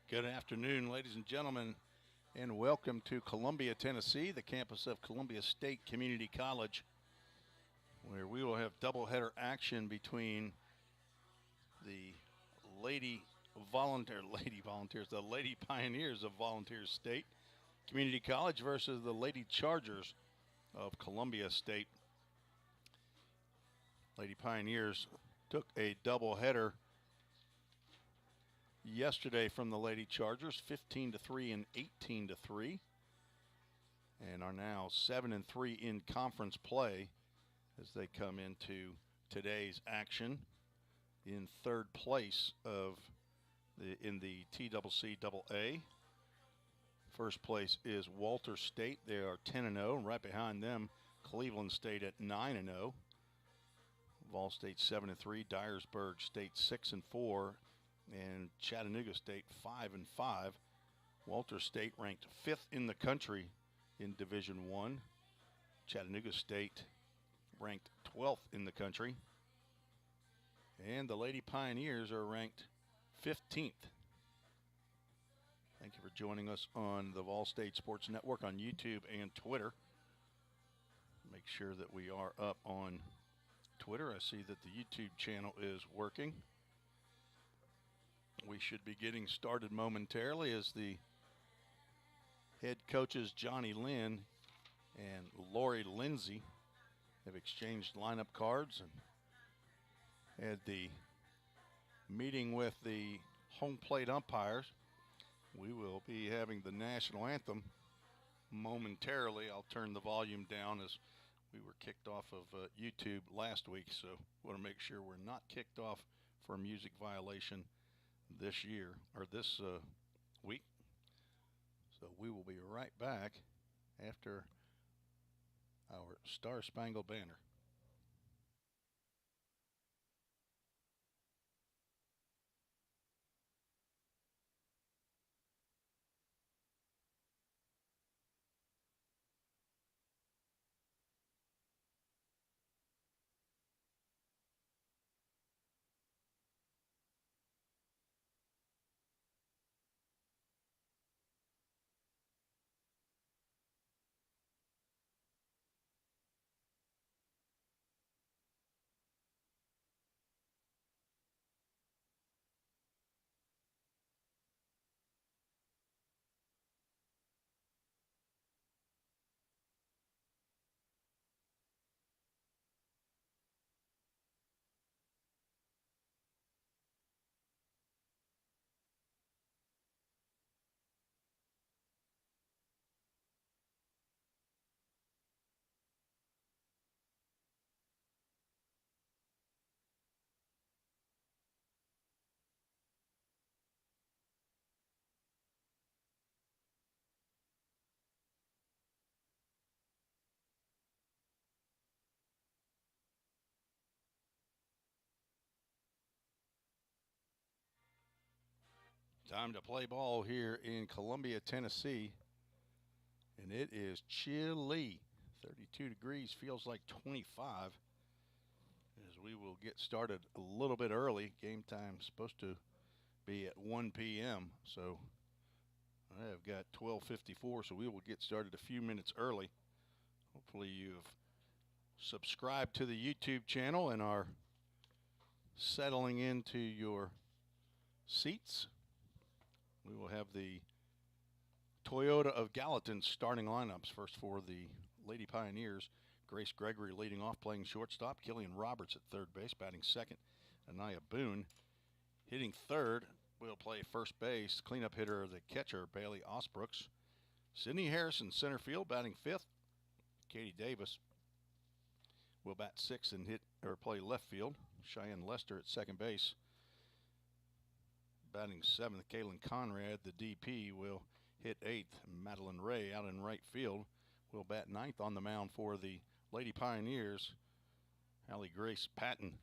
Good afternoon, ladies and gentlemen, and welcome to Columbia, Tennessee, the campus of Columbia State Community College, where we will have doubleheader action between the the Lady Pioneers of Volunteer State Community College versus the Lady Chargers of Columbia State. Lady Pioneers took a doubleheader yesterday from the Lady Chargers, 15-3 and 18-3, and are now 7-3 in conference play as they come into today's action in third place in the TCC AA. First place is Walter State. They are 10-0, and right behind them, Cleveland State at 9-0. Vol State 7-3, Dyersburg State 6-4, and Chattanooga State 5-5. Walter State ranked 5th in the country in Division I. Chattanooga State ranked 12th in the country. And the Lady Pioneers are ranked 15th. Thank you for joining us on the Vol State Sports Network on YouTube and Twitter. Make sure that we are up on Twitter. I see that the YouTube channel is working. We should be getting started momentarily as the head coaches Johnny Lynn and Lori Lindsay have exchanged lineup cards and had the meeting with the home plate umpires. We will be having the national anthem momentarily. I'll turn the volume down as we were kicked off of YouTube last week, so want to make sure we're not kicked off for a music violation this year or this week. So we will be right back after our Star Spangled Banner. Time to play ball here in Columbia, Tennessee, and it is chilly. 32 degrees, feels like 25, as we will get started a little bit early. Game time is supposed to be at 1 p.m., so I have got 12:54, so we will get started a few minutes early. Hopefully you've subscribed to the YouTube channel and are settling into your seats. We will have the Toyota of Gallatin starting lineups. First for the Lady Pioneers, Grace Gregory leading off, playing shortstop. Killian Roberts at third base, batting second. Anaya Boone hitting third. Will play first base. Cleanup hitter, the catcher, Bailey Osbrooks. Sydney Harrison, center field, batting fifth. Katie Davis will bat sixth and play left field. Cheyenne Lester at second base. Batting seventh, Kaylin Conrad, the DP, will hit eighth. Madeline Ray out in right field will bat ninth. On the mound for the Lady Pioneers, Hallie Grace Patton.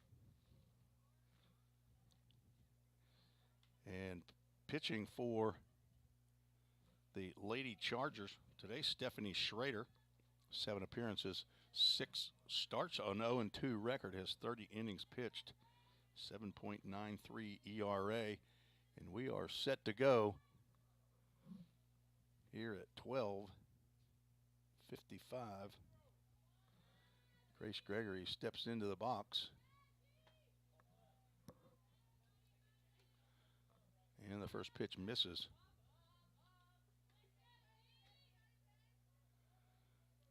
And pitching for the Lady Chargers today, Stephanie Schrader. 7 appearances, 6 starts, an 0-2 record, has 30 innings pitched, 7.93 ERA, and we are set to go here at 12:55. Grace Gregory steps into the box. And the first pitch misses.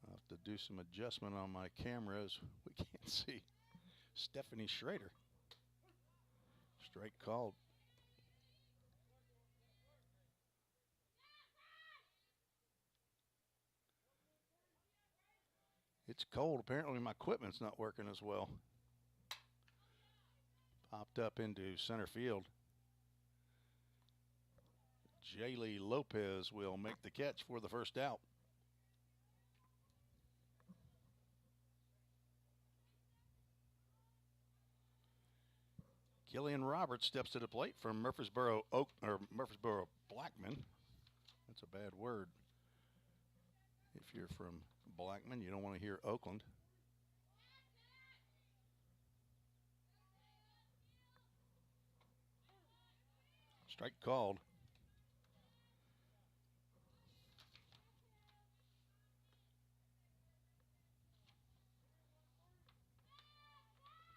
I'll have to do some adjustment on my cameras. We can't see Stephanie Schrader. Strike called. It's cold. Apparently my equipment's not working as well. Popped up into center field. Jaylee Lopez will make the catch for the first out. Killian Roberts steps to the plate from Murfreesboro Blackman. That's a bad word. If you're from Blackman, you don't want to hear Oakland. Strike called.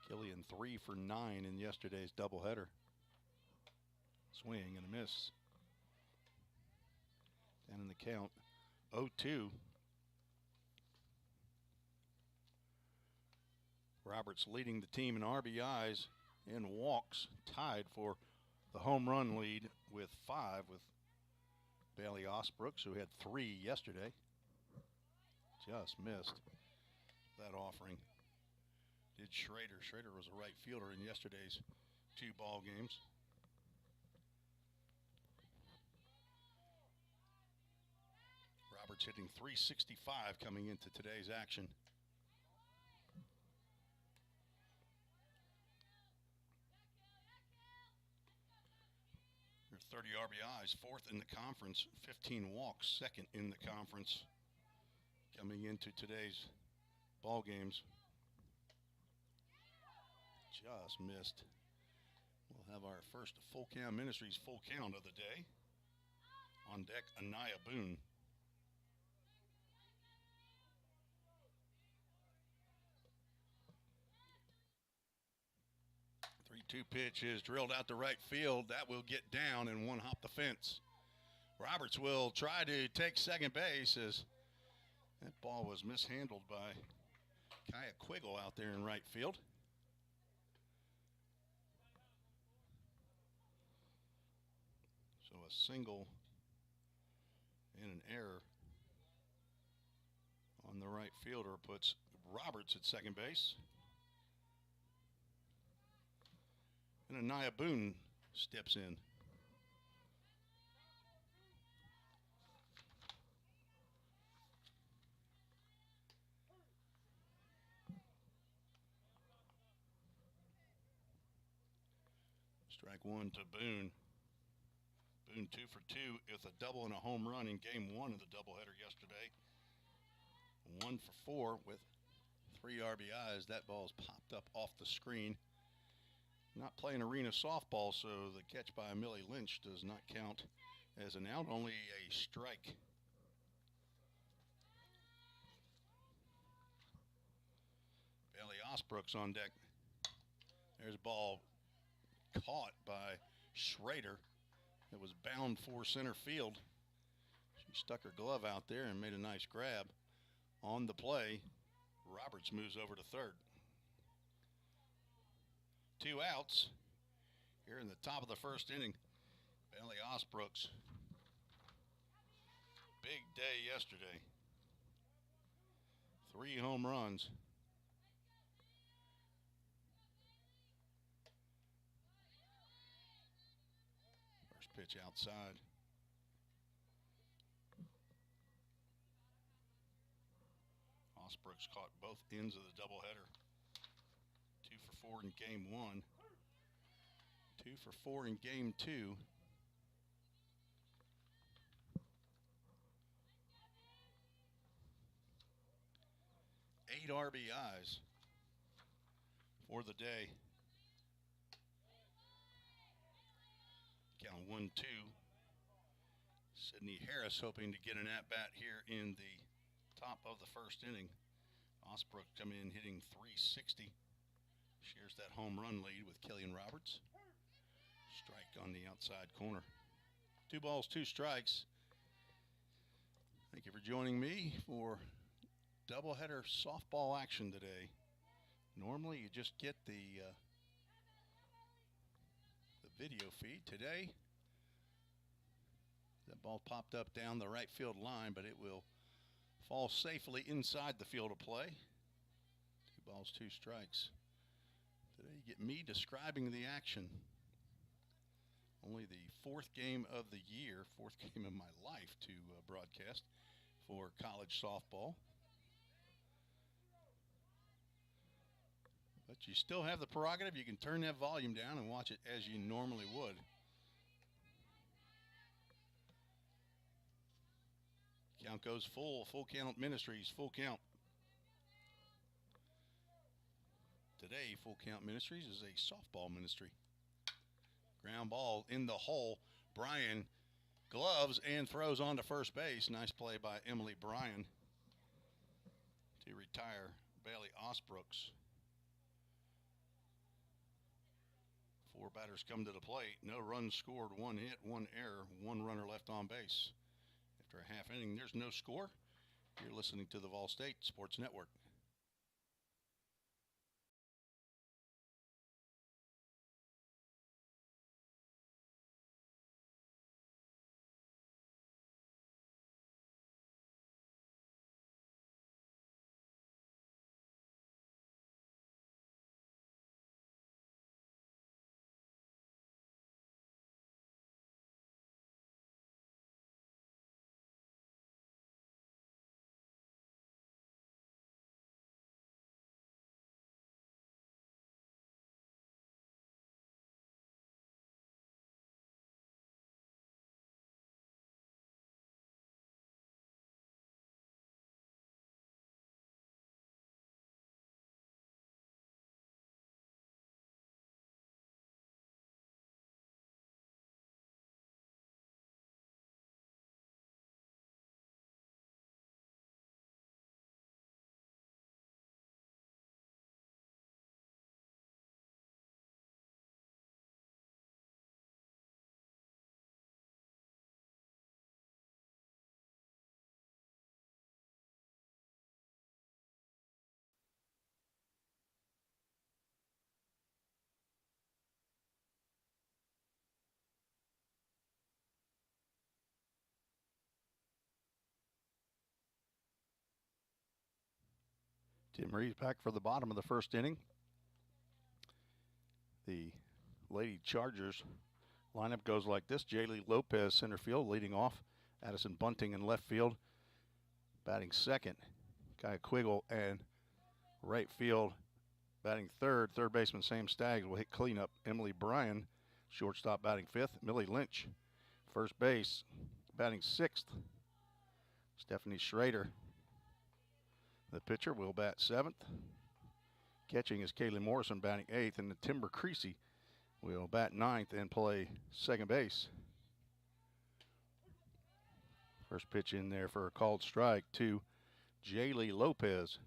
Killian 3 for 9 in yesterday's doubleheader. Swing and a miss. Down in the count, 0-2. Roberts leading the team in RBIs and walks, tied for the home run lead with 5 with Bailey Osbrooks, who had 3 yesterday. Just missed that offering. Did Schrader. Schrader was a right fielder in yesterday's 2 ball games. Roberts hitting .365 coming into today's action. There's 30 RBIs, 4th in the conference, 15 walks, 2nd in the conference coming into today's ball games. Just missed. We'll have our first Full Count Ministries full count of the day. On deck, Anaya Boone. 3-2 pitch is drilled out to right field. That will get down and one hop the fence. Roberts will try to take second base as that ball was mishandled by Kaya Quiggle out there in right field. So a single and an error on the right fielder puts Roberts at second base. And Anaya Boone steps in. Strike one to Boone. Boone 2 for 2 with a double and a home run in game 1 of the doubleheader yesterday. 1 for 4 with 3 RBIs. That ball's popped up off the screen. Not playing arena softball, so the catch by Millie Lynch does not count as an out, only a strike. Bailey Osbrooks on deck. There's a ball caught by Schrader. It was bound for center field. She stuck her glove out there and made a nice grab. On the play, Roberts moves over to third. 2 outs here in the top of the first inning. Bailey Osbrooks. Big day yesterday. 3 home runs. First pitch outside. Osbrooks caught both ends of the doubleheader. 2 for 4 in game 1. 2 for 4 in game 2. Eight RBIs for the day. Count 1-2. Sydney Harris hoping to get an at-bat here in the top of the first inning. Osbrook coming in hitting .360. Shares that home run lead with Killian Roberts. Strike on the outside corner. 2 balls, 2 strikes. Thank you for joining me for doubleheader softball action today. Normally you just get the video feed. Today, that ball popped up down the right field line, but it will fall safely inside the field of play. 2 balls, 2 strikes. Today you get me describing the action. Only the 4th game of the year, 4th game of my life to broadcast for college softball. But you still have the prerogative. You can turn that volume down and watch it as you normally would. Count goes full. Full Count Ministries, full count. Today, Full Count Ministries is a softball ministry. Ground ball in the hole. Bryan gloves and throws on to first base. Nice play by Emily Bryan to retire Bailey Osbrooks. 4 batters come to the plate. No runs scored, 1 hit, 1 error, 1 runner left on base. After a half inning, there's no score. You're listening to the Vol State Sports Network. Tim Reeves back for the bottom of the first inning. The Lady Chargers lineup goes like this. Jaylee Lopez, center field, leading off. Addison Bunting in left field. Batting second, Kaya Quiggle, and right field batting third. Third baseman Sam Staggs will hit cleanup. Emily Bryan, shortstop, batting fifth. Millie Lynch, first base, batting sixth. Stephanie Schrader, the pitcher, will bat seventh. Catching is Kaylee Morrison, batting eighth, and the Timber Creasy will bat ninth and play second base. First pitch in there for a called strike to Jaylee Lopez.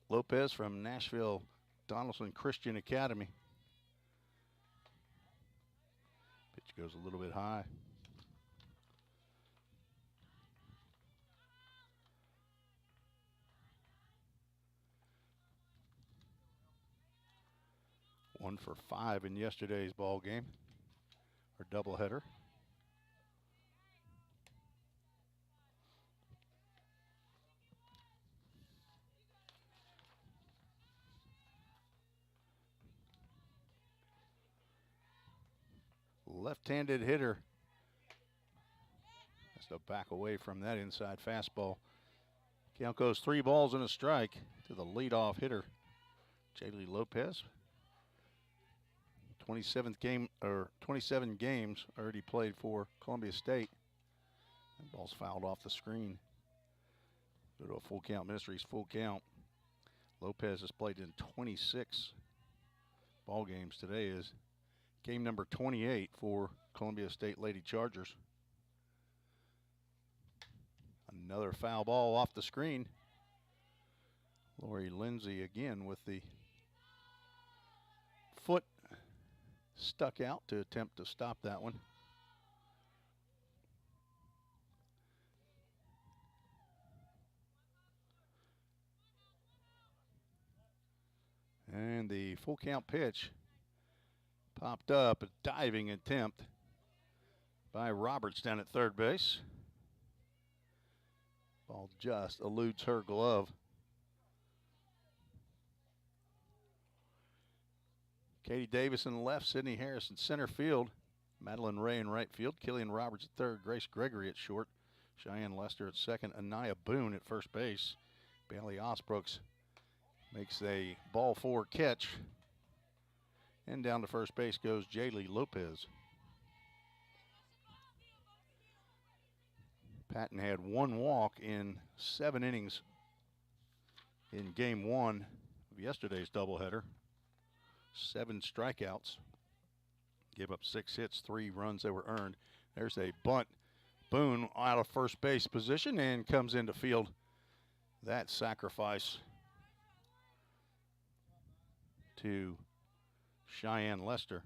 Lopez from Nashville Donaldson Christian Academy. Pitch goes a little bit high. One for 5 in yesterday's ball game, or doubleheader. Left-handed hitter has to back away from that inside fastball. Count goes 3 balls and a strike to the leadoff hitter, Jaylee Lopez. 27th game, or 27 games already played for Columbia State. That ball's fouled off the screen. Go to a Full Count Ministries full count. Lopez has played in 26 ball games today is game number 28 for Columbia State Lady Chargers. Another foul ball off the screen. Lori Lindsay again with the foot stuck out to attempt to stop that one. And the full count pitch popped up, a diving attempt by Roberts down at third base. Ball just eludes her glove. Katie Davis in left, Sydney Harris in center field, Madeline Ray in right field, Killian Roberts at third, Grace Gregory at short, Cheyenne Lester at second, Anaya Boone at first base. Bailey Osbrooks makes a ball four catch. And down to first base goes Jaylee Lopez. Patton had one walk in 7 innings in game 1 of yesterday's doubleheader. 7 strikeouts. Gave up 6 hits, 3 runs that were earned. There's a bunt. Boone out of first base position and comes into field. That sacrifice to Cheyenne Lester.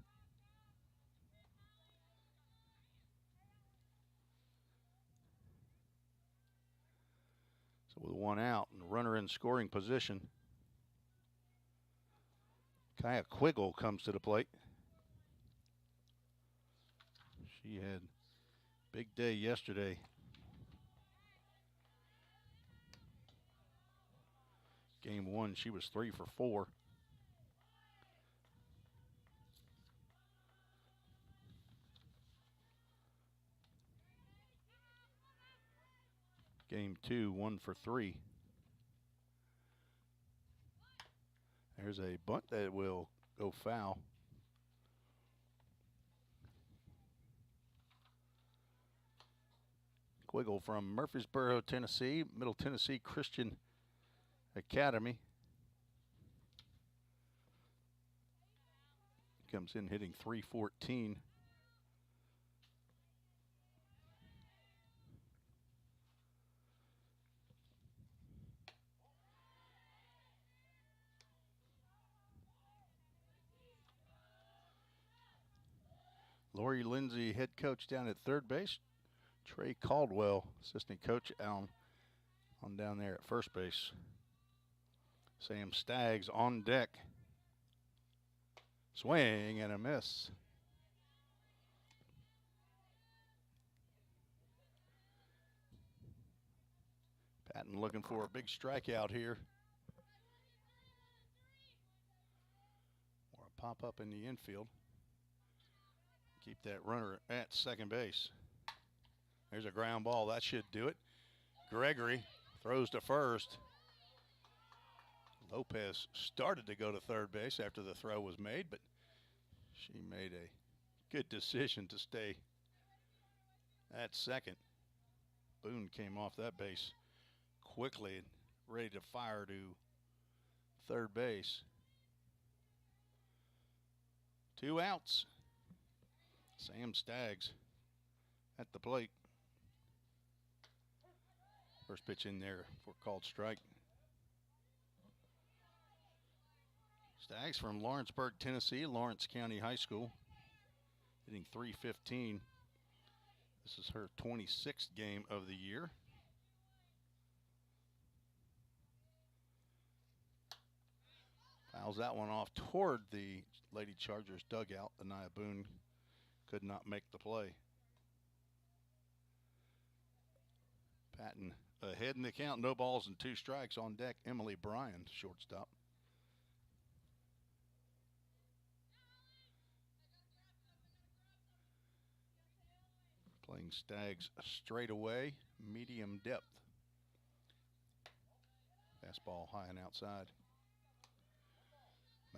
So with 1 out and a runner in scoring position, Kaya Quiggle comes to the plate. She had a big day yesterday. Game 1, she was 3 for 4. Game 2, 1 for 3. There's a bunt that will go foul. Quiggle from Murfreesboro, Tennessee, Middle Tennessee Christian Academy. Comes in hitting .314. Lori Lindsay, head coach down at third base. Trey Caldwell, assistant coach on down there at first base. Sam Staggs on deck. Swing and a miss. Patton looking for a big strikeout here. Or a pop up in the infield. Keep that runner at second base. There's a ground ball. That should do it. Gregory throws to first. Lopez started to go to third base after the throw was made, but she made a good decision to stay at second. Boone came off that base quickly and ready to fire to third base. 2 outs. Sam Staggs at the plate. First pitch in there for called strike. Staggs from Lawrenceburg, Tennessee, Lawrence County High School, hitting .315. This is her 26th game of the year. Fouls that one off toward the Lady Chargers dugout. Anaya Boone could not make the play. Patton ahead in the count, no balls and 2 strikes on deck. Emily Bryan, shortstop. Playing Staggs straight away, medium depth. Fastball high and outside.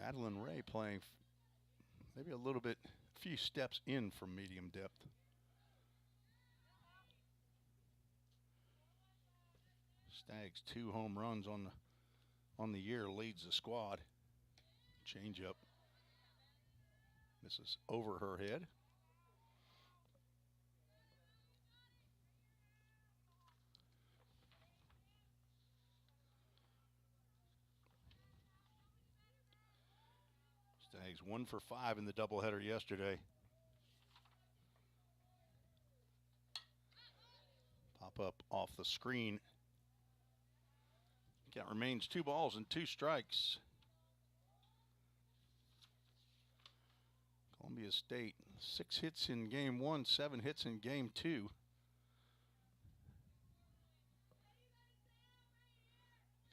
Madeline Ray playing maybe a little bit, a few steps in from medium depth. Staggs 2 home runs on the year, leads the squad. Change up This is over her head. Stags 1 for 5 in the doubleheader yesterday. Pop up off the screen. Count remains 2 balls and 2 strikes. Columbia State, 6 hits in game 1, 7 hits in game 2.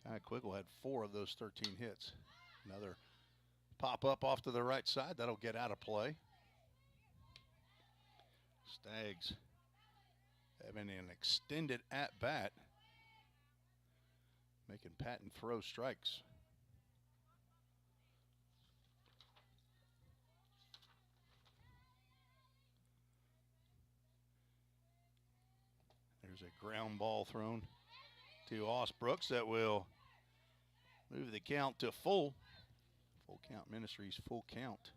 Kai Quiggle had 4 of those 13 hits. Another pop up off to the right side. That'll get out of play. Stags having an extended at bat, making Patton throw strikes. There's a ground ball thrown to Osbrooks that will move the count to full. Full Count Ministries, full count.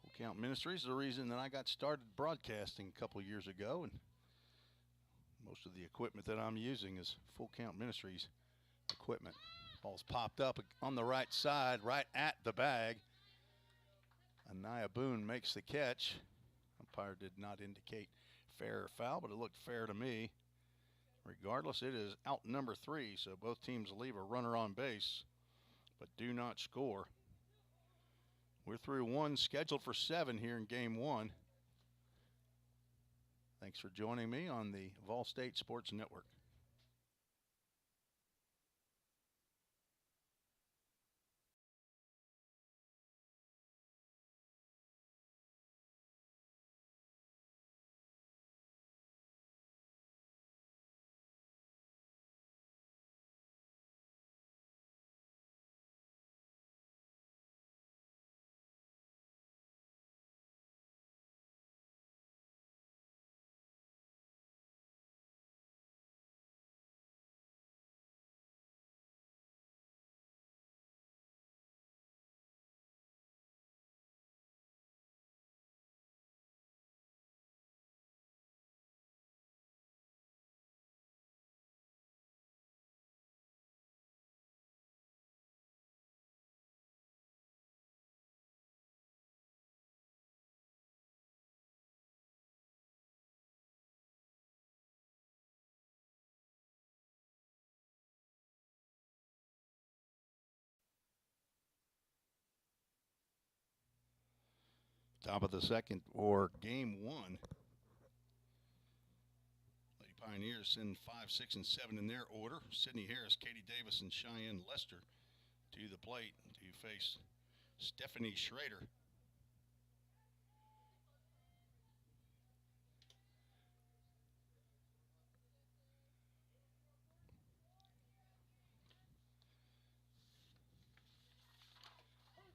Full Count Ministries is the reason that I got started broadcasting a couple years ago, and most of the equipment that I'm using is Full Count Ministries equipment. Ball's popped up on the right side, right at the bag. Anaya Boone makes the catch. Umpire did not indicate fair or foul, but it looked fair to me. Regardless, it is out number 3, so both teams leave a runner on base, but do not score. We're through 1, scheduled for 7 here in game 1. Thanks for joining me on the Vol State Sports Network. Top of the second or game 1. Lady Pioneers send 5, 6, and 7 in their order. Sydney Harris, Katie Davis, and Cheyenne Lester to the plate to face Stephanie Schrader.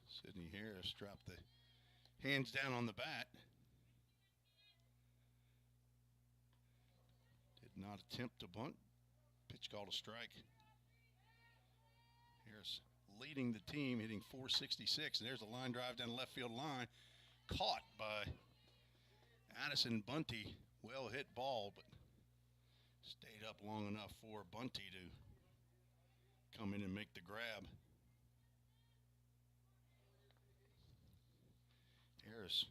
Sydney Harris dropped the hands down on the bat. Did not attempt to bunt. Pitch called a strike. Harris leading the team, hitting .466. And there's a line drive down the left field line. Caught by Addison Bunty. Well hit ball, but stayed up long enough for Bunty to come in and make the grab. Harris,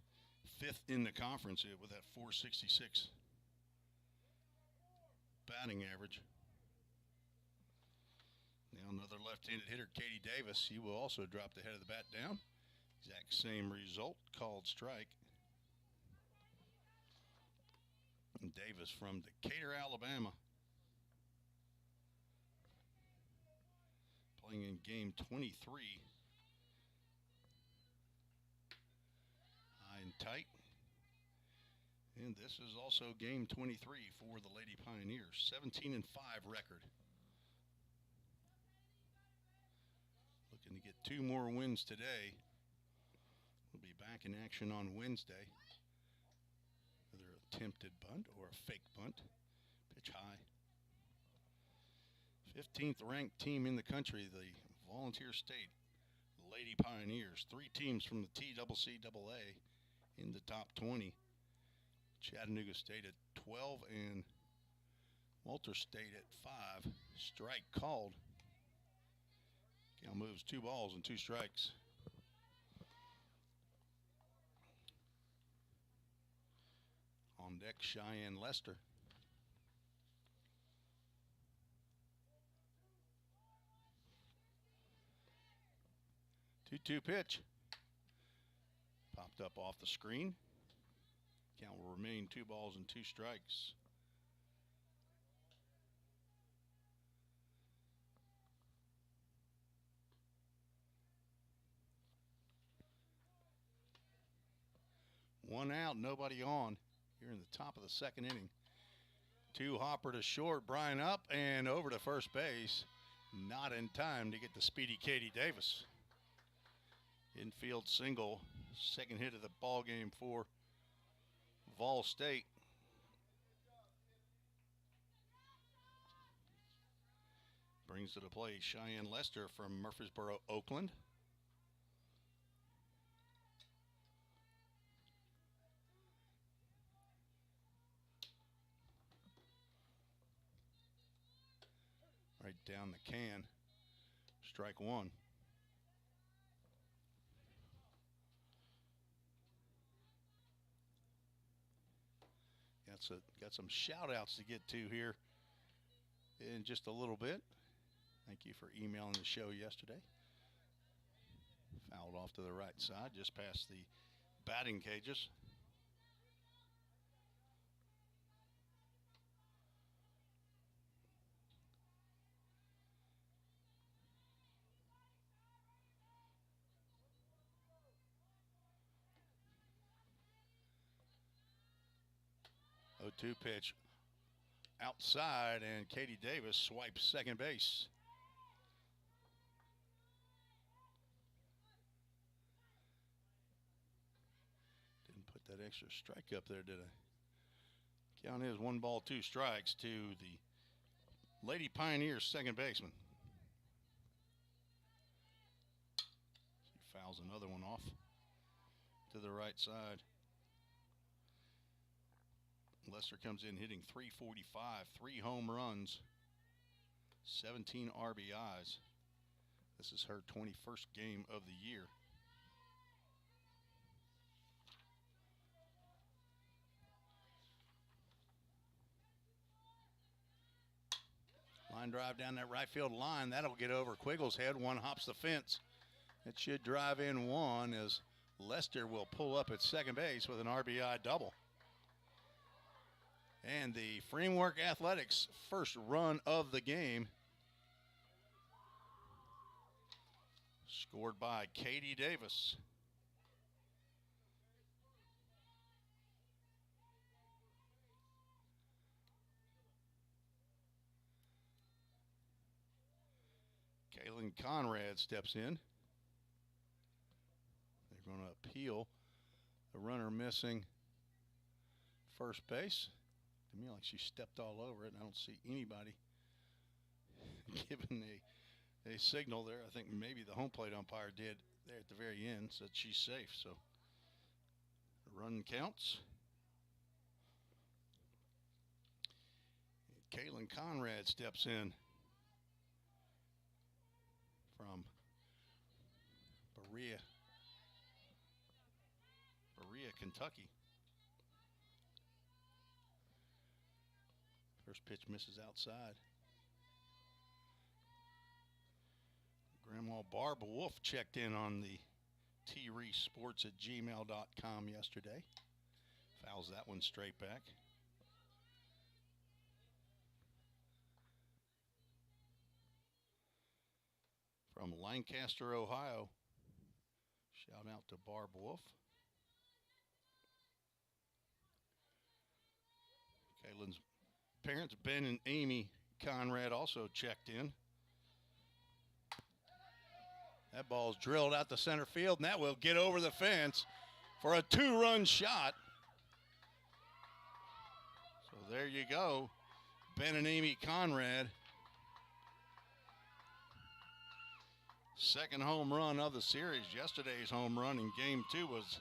5th in the conference with that .466 batting average. Now another left-handed hitter, Katie Davis. He will also drop the head of the bat down. Exact same result, called strike. And Davis from Decatur, Alabama, playing in game 23. And tight. And this is also game 23 for the Lady Pioneers. 17-5 record. Looking to get 2 more wins today. We'll be back in action on Wednesday. Either attempted bunt or a fake bunt. Pitch high. 15th ranked team in the country, the Volunteer State Lady Pioneers. 3 teams from the TCCAA in the top 20. Chattanooga State at 12 and Walter State at 5. Strike called. Count moves 2 balls and 2 strikes. On deck, Cheyenne Lester. Two-two pitch. Popped up off the screen. Count will remain 2 balls and 2 strikes. One out, nobody on. Here in the top of the 2nd inning. 2 hopper to short, Brian up and over to first base. Not in time to get the speedy Katie Davis. Infield single, 2nd hit of the ball game for Vol State. Brings to the plate Cheyenne Lester from Murfreesboro, Oakland. Right down the can. Strike 1. Got some shout outs to get to here in just a little bit. Thank you for emailing the show yesterday. Fouled off to the right side, just past the batting cages. Oh, 2 pitch outside, and Katie Davis swipes second base. Didn't put that extra strike up there, did I? Count is 1 ball, 2 strikes to the Lady Pioneers second baseman. She fouls another one off to the right side. Lester comes in hitting .345, 3 home runs, 17 RBIs. This is her 21st game of the year. Line drive down that right field line. That'll get over Quiggle's head. 1 hops the fence. It should drive in 1 as Lester will pull up at second base with an RBI double. And the Framework Athletics first run of the game, scored by Katie Davis. Kaylin Conrad steps in. They're going to appeal the runner missing first base. To me, like she stepped all over it, and I don't see anybody giving a signal there. I think maybe the home plate umpire did there at the very end, said she's safe. So the run counts. Kaylin Conrad steps in from Berea, Kentucky. First pitch misses outside. Grandma Barb Wolf checked in on the treesports@gmail.com yesterday. Fouls that one straight back. From Lancaster, Ohio. Shout out to Barb Wolf. Kaylin's parents, Ben and Amy Conrad, also checked in. That ball's drilled out to center field, and that will get over the fence for a 2-run shot. So there you go. Ben and Amy Conrad Second home run of the series. Yesterday's home run in game 2 was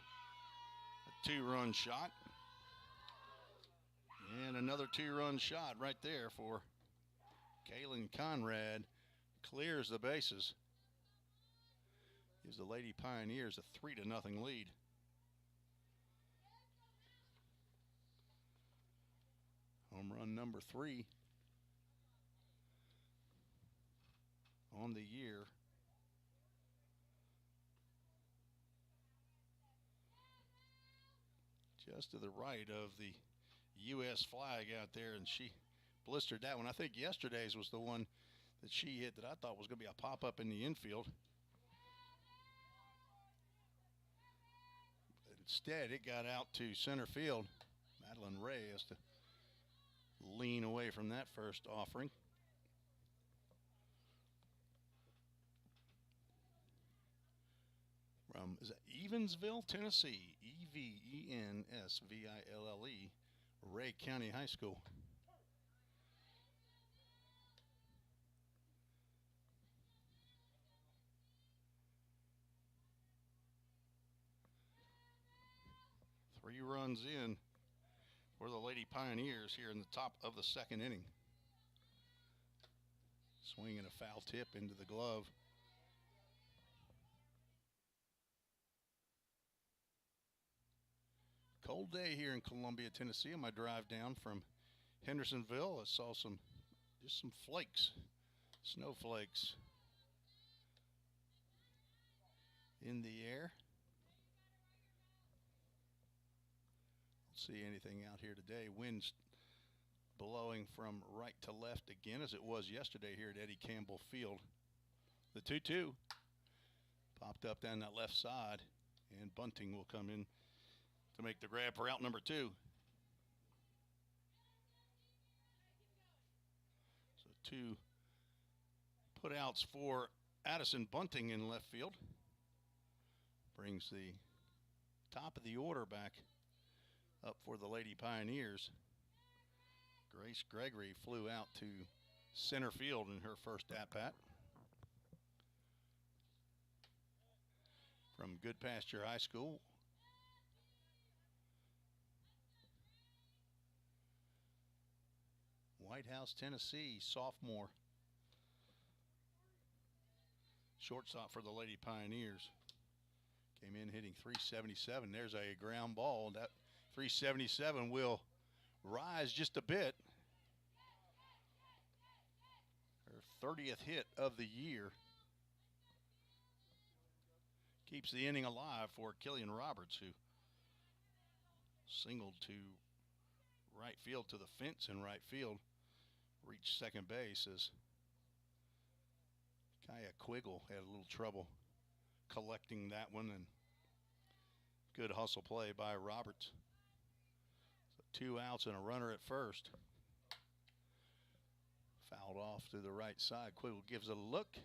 a 2-run shot. And another 2-run shot right there for Kaylin Conrad. Clears the bases. Gives the Lady Pioneers a 3-0 lead. Home run number 3 on the year. Just to the right of the U.S. flag out there, and she blistered that one. I think yesterday's was the one that she hit that I thought was going to be a pop-up in the infield. Instead, it got out to center field. Madeline Ray has to lean away from that first offering. From, is that Evansville, Tennessee? Evensville, Ray County High School. Three runs in for the Lady Pioneers here in the top of the second inning. Swinging a foul tip into the glove. Cold day here in Columbia, Tennessee. On my drive down from Hendersonville, I saw just some flakes, snowflakes in the air. Don't see anything out here today. Winds blowing from right to left again, as it was yesterday here at Eddie Campbell Field. The 2-2 popped up down that left side, and Bunting will come in to make the grab for out number 2. So 2 putouts for Addison Bunting in left field. Brings the top of the order back up for the Lady Pioneers. Grace Gregory flew out to center field in her first at-bat. From Goodpasture High School. White House, Tennessee, sophomore. Shortstop for the Lady Pioneers. Came in hitting .377. There's a ground ball. That .377 will rise just a bit. Her 30th hit of the year. Keeps the inning alive for Killian Roberts, who singled to right field, to the fence in right field. Reached second base as Kaya Quiggle had a little trouble collecting that one, and good hustle play by Roberts. So 2 outs and a runner at first. Fouled off to the right side. Quiggle gives it a look.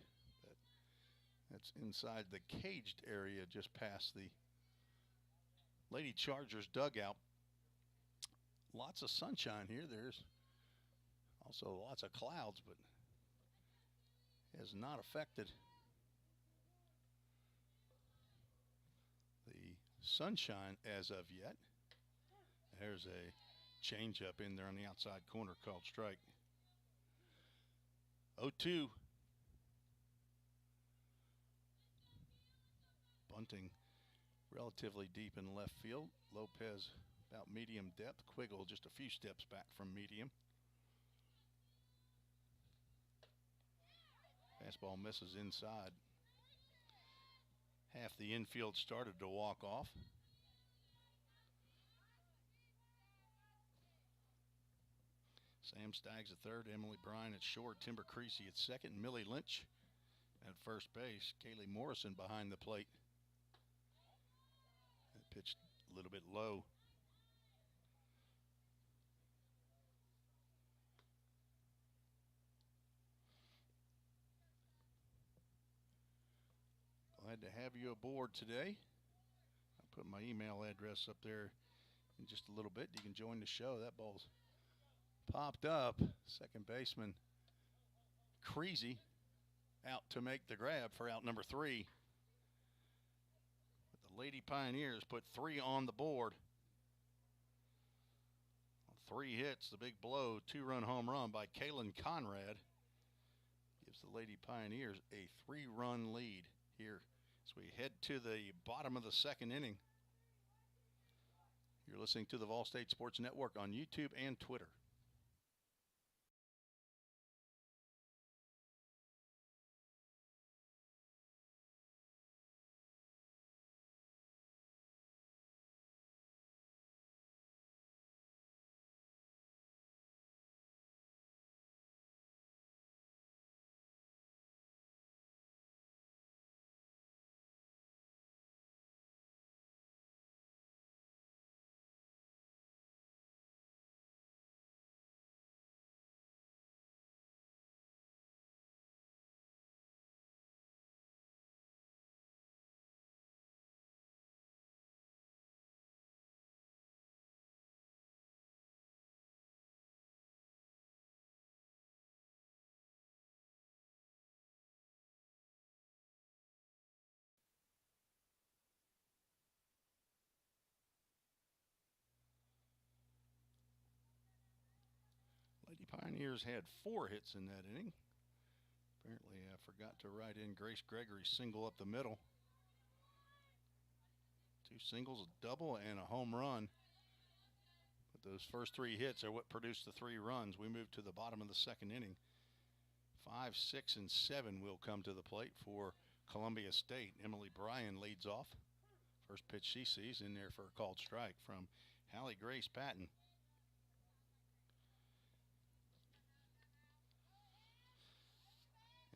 That's inside the caged area, just past the Lady Chargers dugout. Lots of sunshine here. There's also lots of clouds, but has not affected the sunshine as of yet. There's a changeup in there on the outside corner called strike. 0-2. Bunting relatively deep in left field. Lopez about medium depth. Quiggle just a few steps back from medium. Fastball misses inside. Half the infield started to walk off. Sam Staggs at third, Emily Bryan at short, Timber Creasy at second, Millie Lynch at first base. Kaylee Morrison behind the plate. That pitched a little bit low. Glad to have you aboard today. I'll put my email address up there in just a little bit. You can join the show. That ball's popped up. Second baseman Creasy out to make the grab for out number 3. But the Lady Pioneers put 3 on the board. 3 hits, the big blow, 2-run home run by Kalen Conrad gives the Lady Pioneers a 3-run lead here as we head to the bottom of the 2nd inning. You're listening to the Vol State Sports Network on YouTube and Twitter. Lady Pioneers had 4 hits in that inning. Apparently, I forgot to write in Grace Gregory's single up the middle. 2 singles, a double, and a home run. But those first 3 hits are what produced the 3 runs. We move to the bottom of the 2nd inning. 5, 6, and 7 will come to the plate for Columbia State. Emily Bryan leads off. First pitch she sees in there for a called strike from Hallie Grace Patton.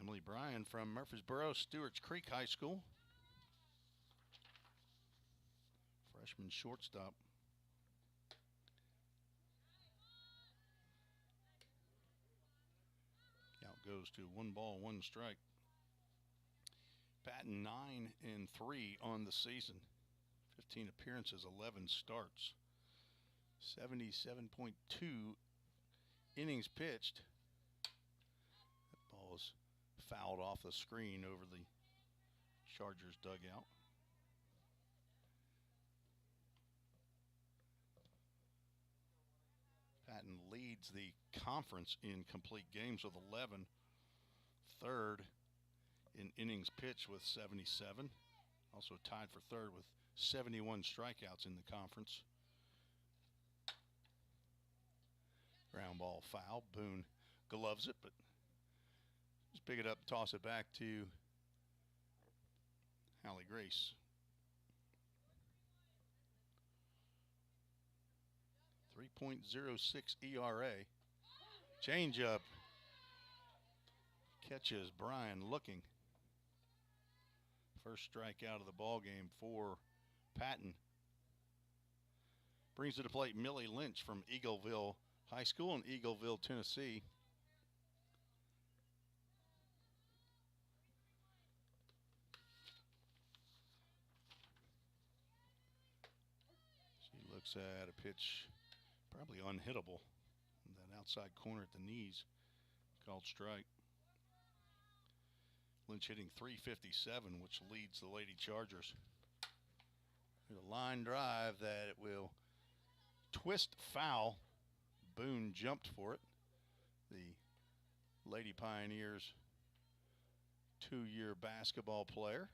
Emily Bryan from Murfreesboro Stewart's Creek High School. Freshman shortstop. Count goes to 1 ball, 1 strike. Patton 9-3 on the season. 15 appearances, 11 starts. 77.2 innings pitched. That ball was fouled off the screen over the Chargers dugout. Patton leads the conference in complete games with 11. Third in innings pitched with 77. Also tied for third with 71 strikeouts in the conference. Ground ball foul. Boone gloves it, but just pick it up, toss it back to Hallie Grace. 3.06 ERA. Changeup. Catches Bryan looking. First strikeout of the ball game for Patton. Brings to the plate Millie Lynch from Eagleville High School in Eagleville, Tennessee. She looks at a pitch probably unhittable. That outside corner at the knees, called strike. Lynch hitting .357, which leads the Lady Chargers. There's a line drive that it will twist foul. Boone jumped for it. The Lady Pioneers 2-year basketball player.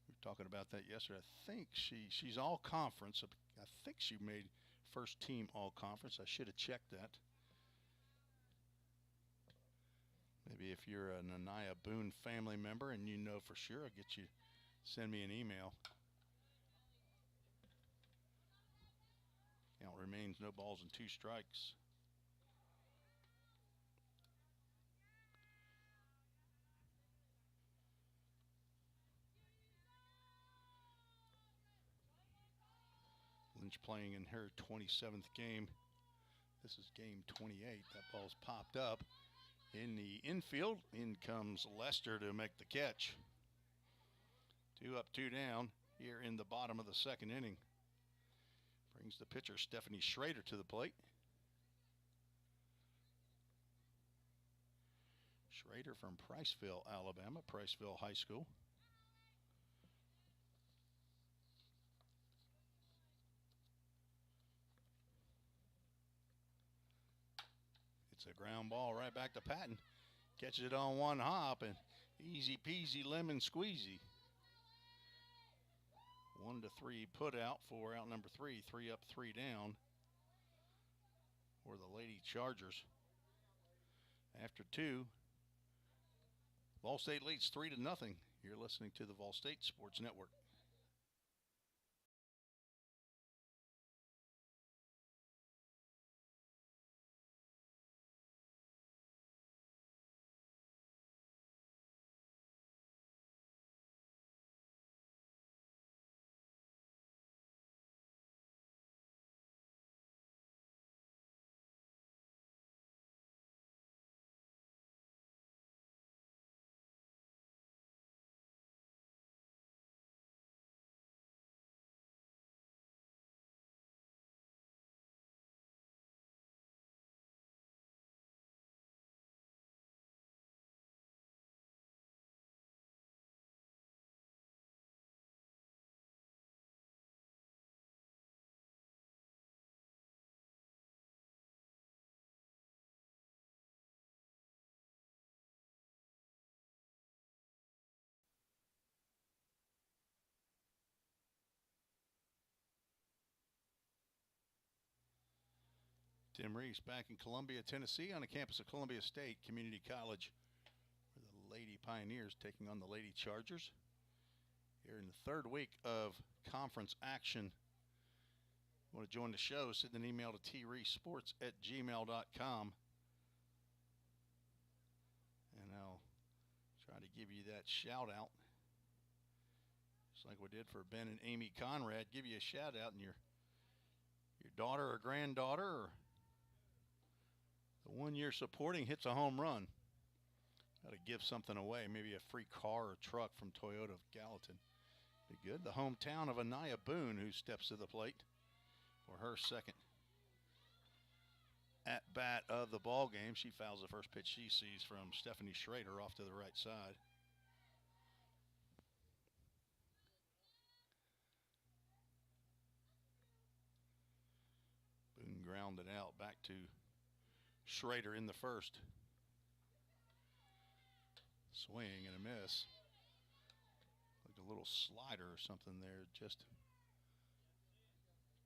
We were talking about that yesterday. I think she's all conference. I think she made first team all conference. I should have checked that. Maybe if you're an Anaya Boone family member and you know for sure, I'll get you, send me an email. Count remains no balls and 2 strikes. Lynch playing in her 27th game. This is game 28. That ball's popped up. In the infield, in comes Lester to make the catch. 2 up, 2 down here in the bottom of the 2nd inning. Brings the pitcher Stephanie Schrader to the plate. Schrader from Priceville, Alabama, Priceville High School. It's a ground ball right back to Patton. Catches it on one hop and easy peasy lemon squeezy. 1-3 put out for out number 3. 3 up, 3 down for the Lady Chargers. After 2, Vol State leads 3-0. You're listening to the Vol State Sports Network. Tim Reese back in Columbia, Tennessee, on the campus of Columbia State Community College, where the Lady Pioneers taking on the Lady Chargers. Here in the 3rd week of conference action. Want to join the show? Send an email to treesports@gmail.com, and I'll try to give you that shout out. Just like we did for Ben and Amy Conrad, give you a shout out, and your daughter or granddaughter or the one you're supporting hits a home run. Got to give something away, maybe a free car or truck from Toyota of Gallatin. Be good. The hometown of Anaya Boone, who steps to the plate for her second at bat of the ball game. She fouls the first pitch she sees from Stephanie Schrader off to the right side. Boone grounded out back to Schrader in the first. Swing and a miss. Like a little slider or something there. Just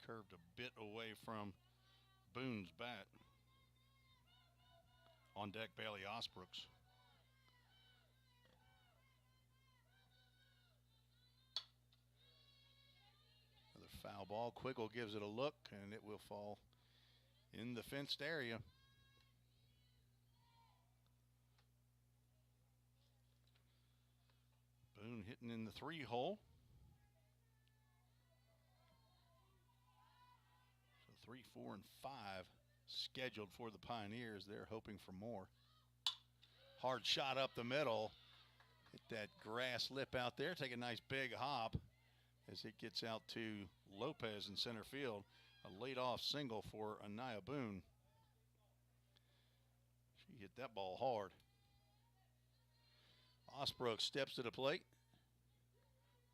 curved a bit away from Boone's bat. On deck, Bailey Osbrooks. Another foul ball. Quiggle gives it a look, and it will fall in the fenced area. Boone hitting in the 3 hole. So 3, 4, and 5 scheduled for the Pioneers. They're hoping for more. Hard shot up the middle. Hit that grass lip out there. Take a nice big hop as it gets out to Lopez in center field. A leadoff single for Anaya Boone. She hit that ball hard. Osbrook steps to the plate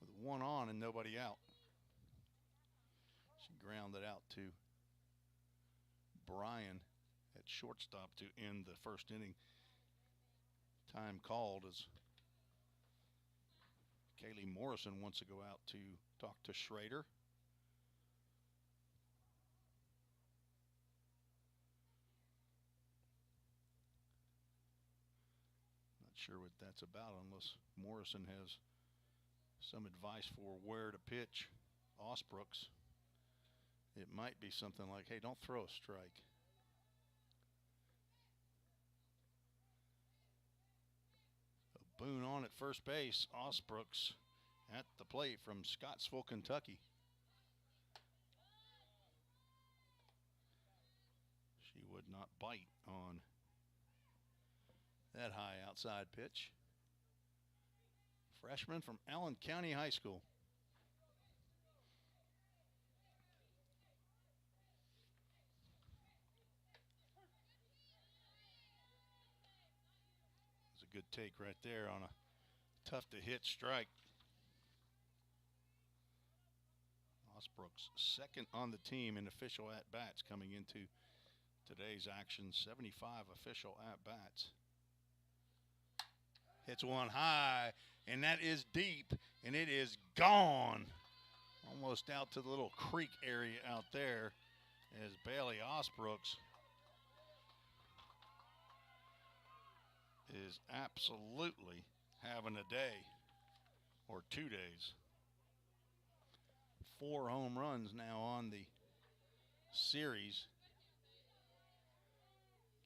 with 1 on and nobody out. She grounded out to Bryan at shortstop to end the first inning. Time called as Kaylee Morrison wants to go out to talk to Schrader. Sure what that's about unless Morrison has some advice for where to pitch Osbrooks. It might be something like, hey, don't throw a strike. So Boone on at first base. Osbrooks at the plate from Scottsville, Kentucky. She would not bite on that high outside pitch. Freshman from Allen County High School. good take right there on a tough to hit strike. Osbrook's second on the team in official at-bats coming into today's action. 75 official at-bats. Hits one high, and that is deep, and it is gone. Almost out to the little creek area out there as Bailey Osbrooks is absolutely having a day or 2 days. 4 home runs now on the series.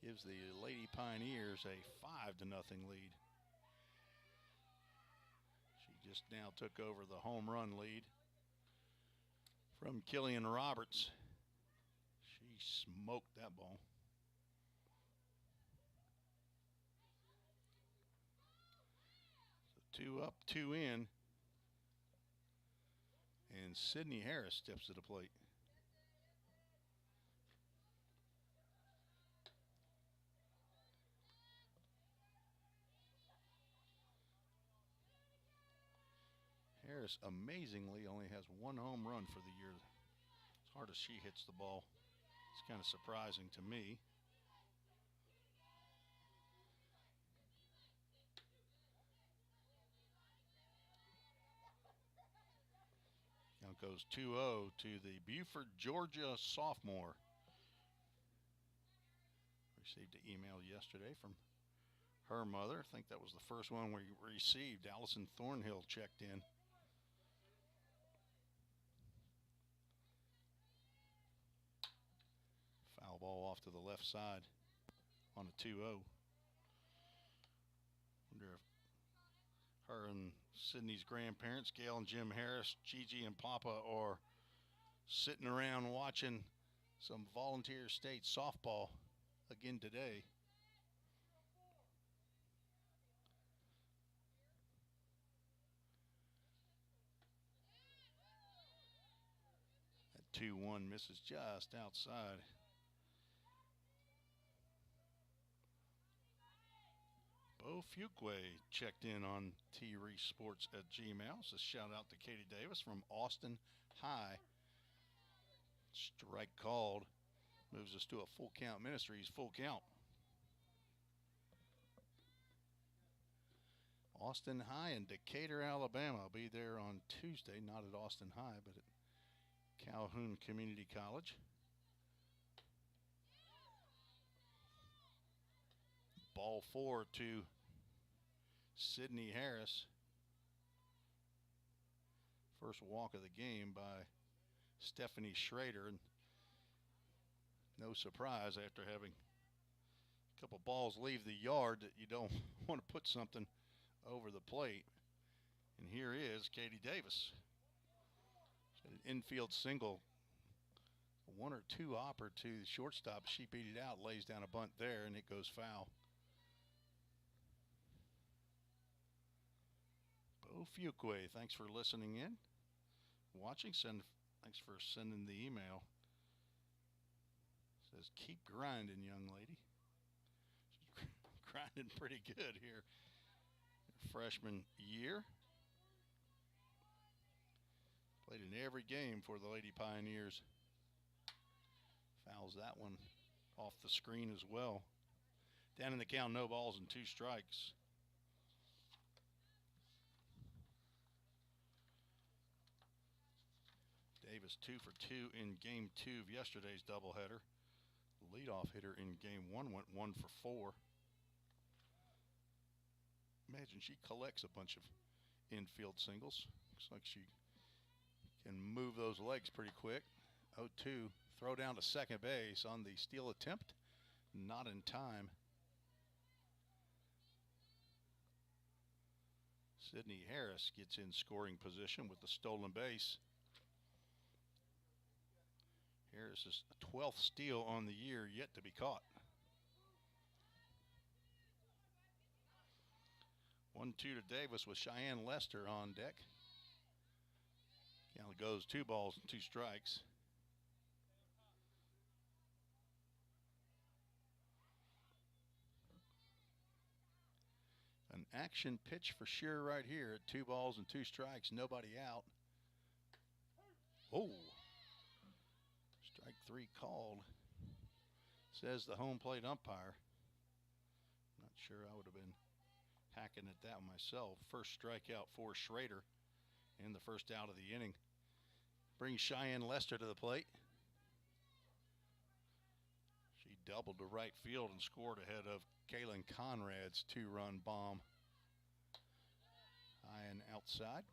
Gives the Lady Pioneers a 5-0 lead. She just now took over the home run lead from Killian Roberts. She smoked that ball. So 2 up, 2 in. And Sydney Harris steps to the plate. Harris amazingly only has 1 home run for the year. As hard as she hits the ball, it's kind of surprising to me. Now it goes 2-0 to the Buford, Georgia sophomore. Received an email yesterday from her mother. I think that was the first one we received. Allison Thornhill checked in. Foul ball off to the left side on a 2-0. Wonder if her and Sydney's grandparents, Gail and Jim Harris, Gigi and Papa, are sitting around watching some Volunteer State softball again today. That 2-1 misses just outside. Bo Fuqua checked in on T-Resports at Gmail. So shout out to Katie Davis from Austin High. Strike called. Moves us to a full count. Ministries full count. Austin High in Decatur, Alabama. I'll be there on Tuesday, not at Austin High, but at Calhoun Community College. Ball 4 to Sydney Harris. First walk of the game by Stephanie Schrader. And no surprise after having a couple balls leave the yard that you don't want to put something over the plate. And here is Katie Davis. An infield single. 1 or 2 hopper to the shortstop. She beat it out, lays down a bunt there, and it goes foul. Bo Fuqua, thanks for listening in, watching. Thanks for sending the email. Says, keep grinding, young lady. She's grinding pretty good here. Freshman year. Played in every game for the Lady Pioneers. Fouls that one off the screen as well. Down in the count, no balls and 2 strikes. Davis 2 for 2 in game 2 of yesterday's doubleheader. Leadoff hitter in game 1 went 1 for 4. Imagine she collects a bunch of infield singles. Looks like she can move those legs pretty quick. 0-2, throw down to second base on the steal attempt. Not in time. Sydney Harris gets in scoring position with the stolen base. Harris' 12th steal on the year, yet to be caught. 1-2 to Davis with Cheyenne Lester on deck. Count goes 2 balls and 2 strikes. An action pitch for sure right here at 2 balls and 2 strikes, nobody out. Oh, strike 3 called, says the home plate umpire. Not sure I would have been hacking at that myself. First strikeout for Schrader in the first out of the inning. Brings Cheyenne Lester to the plate. She doubled to right field and scored ahead of Kaylin Conrad's 2-run bomb. High and outside.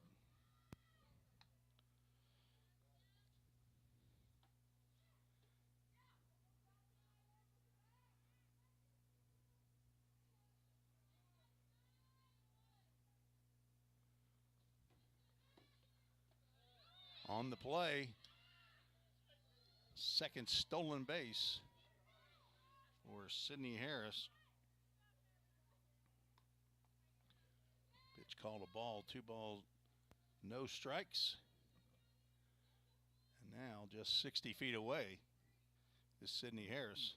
On the play, second stolen base for Sydney Harris. Pitch called a ball, 2 balls, no strikes. And now just 60 feet away is Sydney Harris.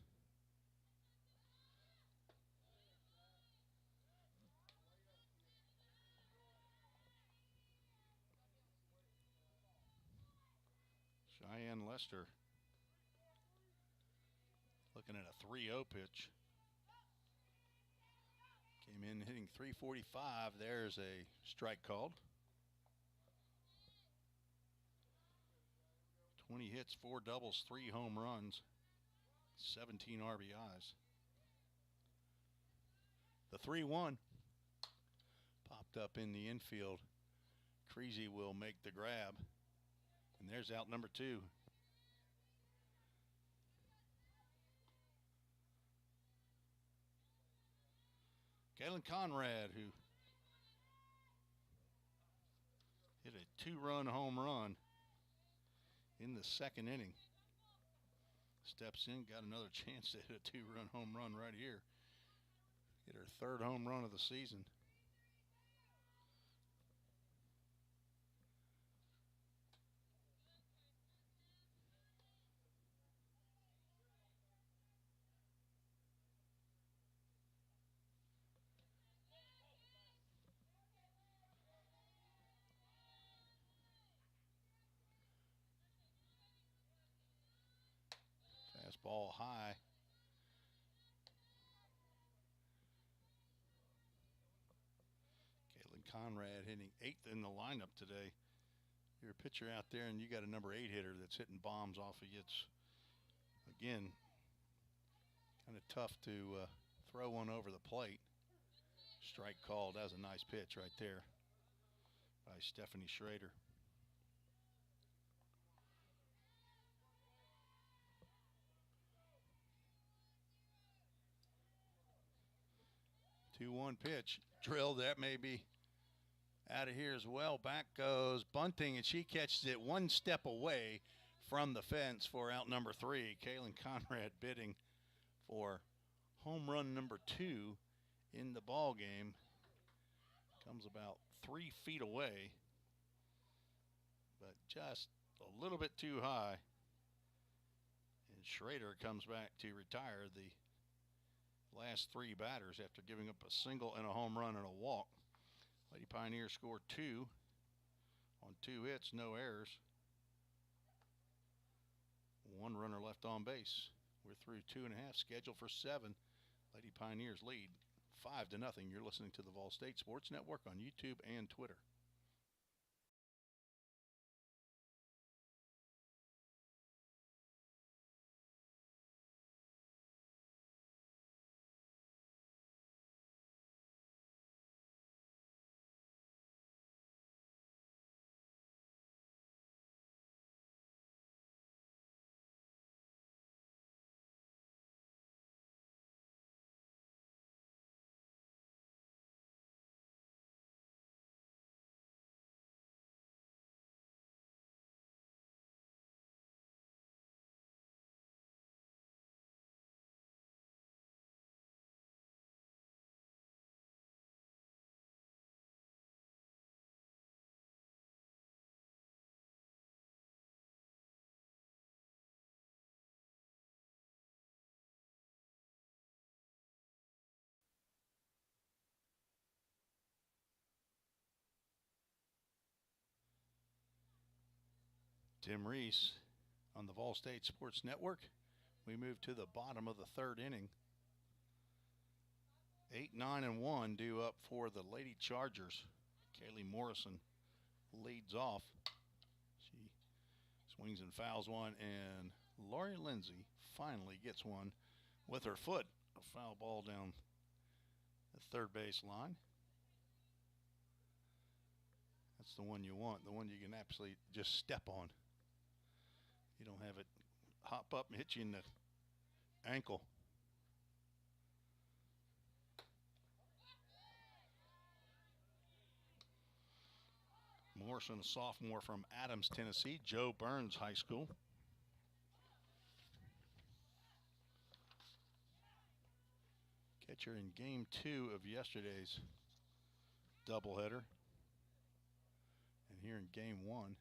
Cheyenne Lester looking at a 3-0 pitch. Came in hitting 345. There's a strike called. 20 hits, 4 doubles, 3 home runs, 17 RBIs. The 3-1 popped up in the infield. Creasy will make the grab. And there's out number 2. Kaylin Conrad, who hit a 2-run home run in the second inning, steps in, got another chance to hit a 2-run home run right here. Hit her 3rd home run of the season. Fastball high. Kaylin Conrad hitting 8th in the lineup today. You're a pitcher out there and you got a number 8 hitter that's hitting bombs off of you. It's, again, kind of tough to throw one over the plate. Strike called. That was a nice pitch right there by Stephanie Schrader. The 2-1 pitch drilled. That may be out of here as well. Back goes Bunting, and she catches it 1 step away from the fence for out number 3. Kaylin Conrad bidding for home run number 2 in the ball game. Comes about 3 feet away, but just a little bit too high. And Schrader comes back to retire the last 3 batters after giving up a single and a home run and a walk. Lady Pioneers scored 2 on 2 hits, no errors. 1 runner left on base. We're through 2.5, scheduled for 7. Lady Pioneers lead 5-0. You're listening to the Vol State Sports Network on YouTube and Twitter. Tim Reese on the Vol State Sports Network. We move to the bottom of the third inning. 8-9-1 due up for the Lady Chargers. Kaylee Morrison leads off. She swings and fouls one, and Lori Lindsay finally gets one with her foot. A foul ball down the third base line. That's the one you want, the one you can absolutely just step on. You don't have it hop up and hit you in the ankle. Morrison, a sophomore from Adams, Tennessee, Joe Burns High School. Catcher in game 2 of yesterday's doubleheader. And here in game 1.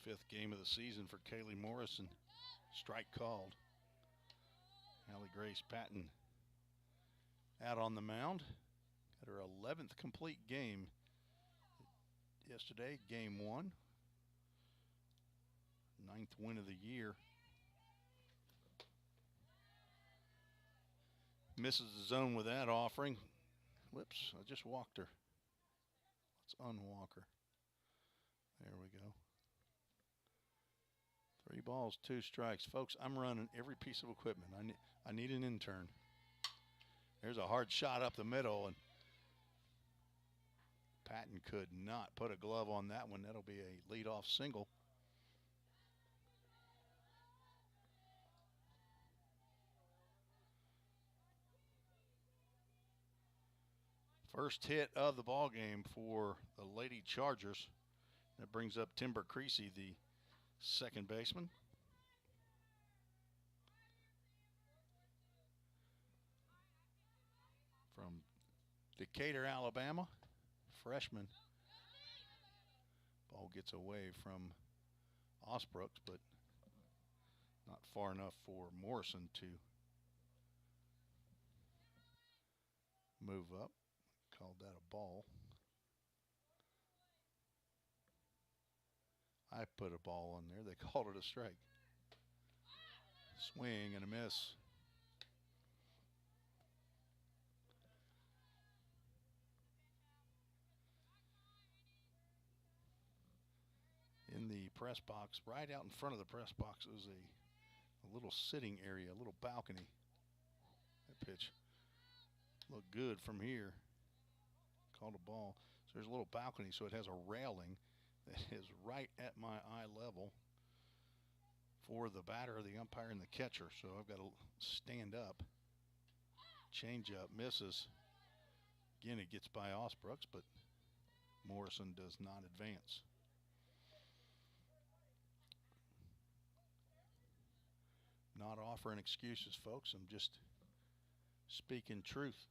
Fifth game of the season for Kaylee Morrison. Strike called. Hallie Grace Patton out on the mound. Had her 11th complete game yesterday, game 1. 9th win of the year. Misses the zone with that offering. Whoops, I just walked her. Let's unwalk her. There we go. 3 balls, 2 strikes. Folks, I'm running every piece of equipment. I need an intern. There's a hard shot up the middle, and Patton could not put a glove on that one. That'll be a leadoff single. First hit of the ball game for the Lady Chargers. That brings up Timber Creasy, the second baseman. From Decatur, Alabama, freshman. Ball gets away from Osbrooks, but not far enough for Morrison to move up. Called that a ball. I put a ball on there. They called it a strike. Swing and a miss. In the press box, right out in front of the press box, is a little sitting area, a little balcony. That pitch looked good from here. Called a ball. So there's a little balcony, so it has a railing that is right at my eye level for the batter, the umpire, and the catcher. So I've got to stand up. Change up, misses. Again, it gets by Osbrooks, but Morrison does not advance. Not offering excuses, folks. I'm just speaking truth.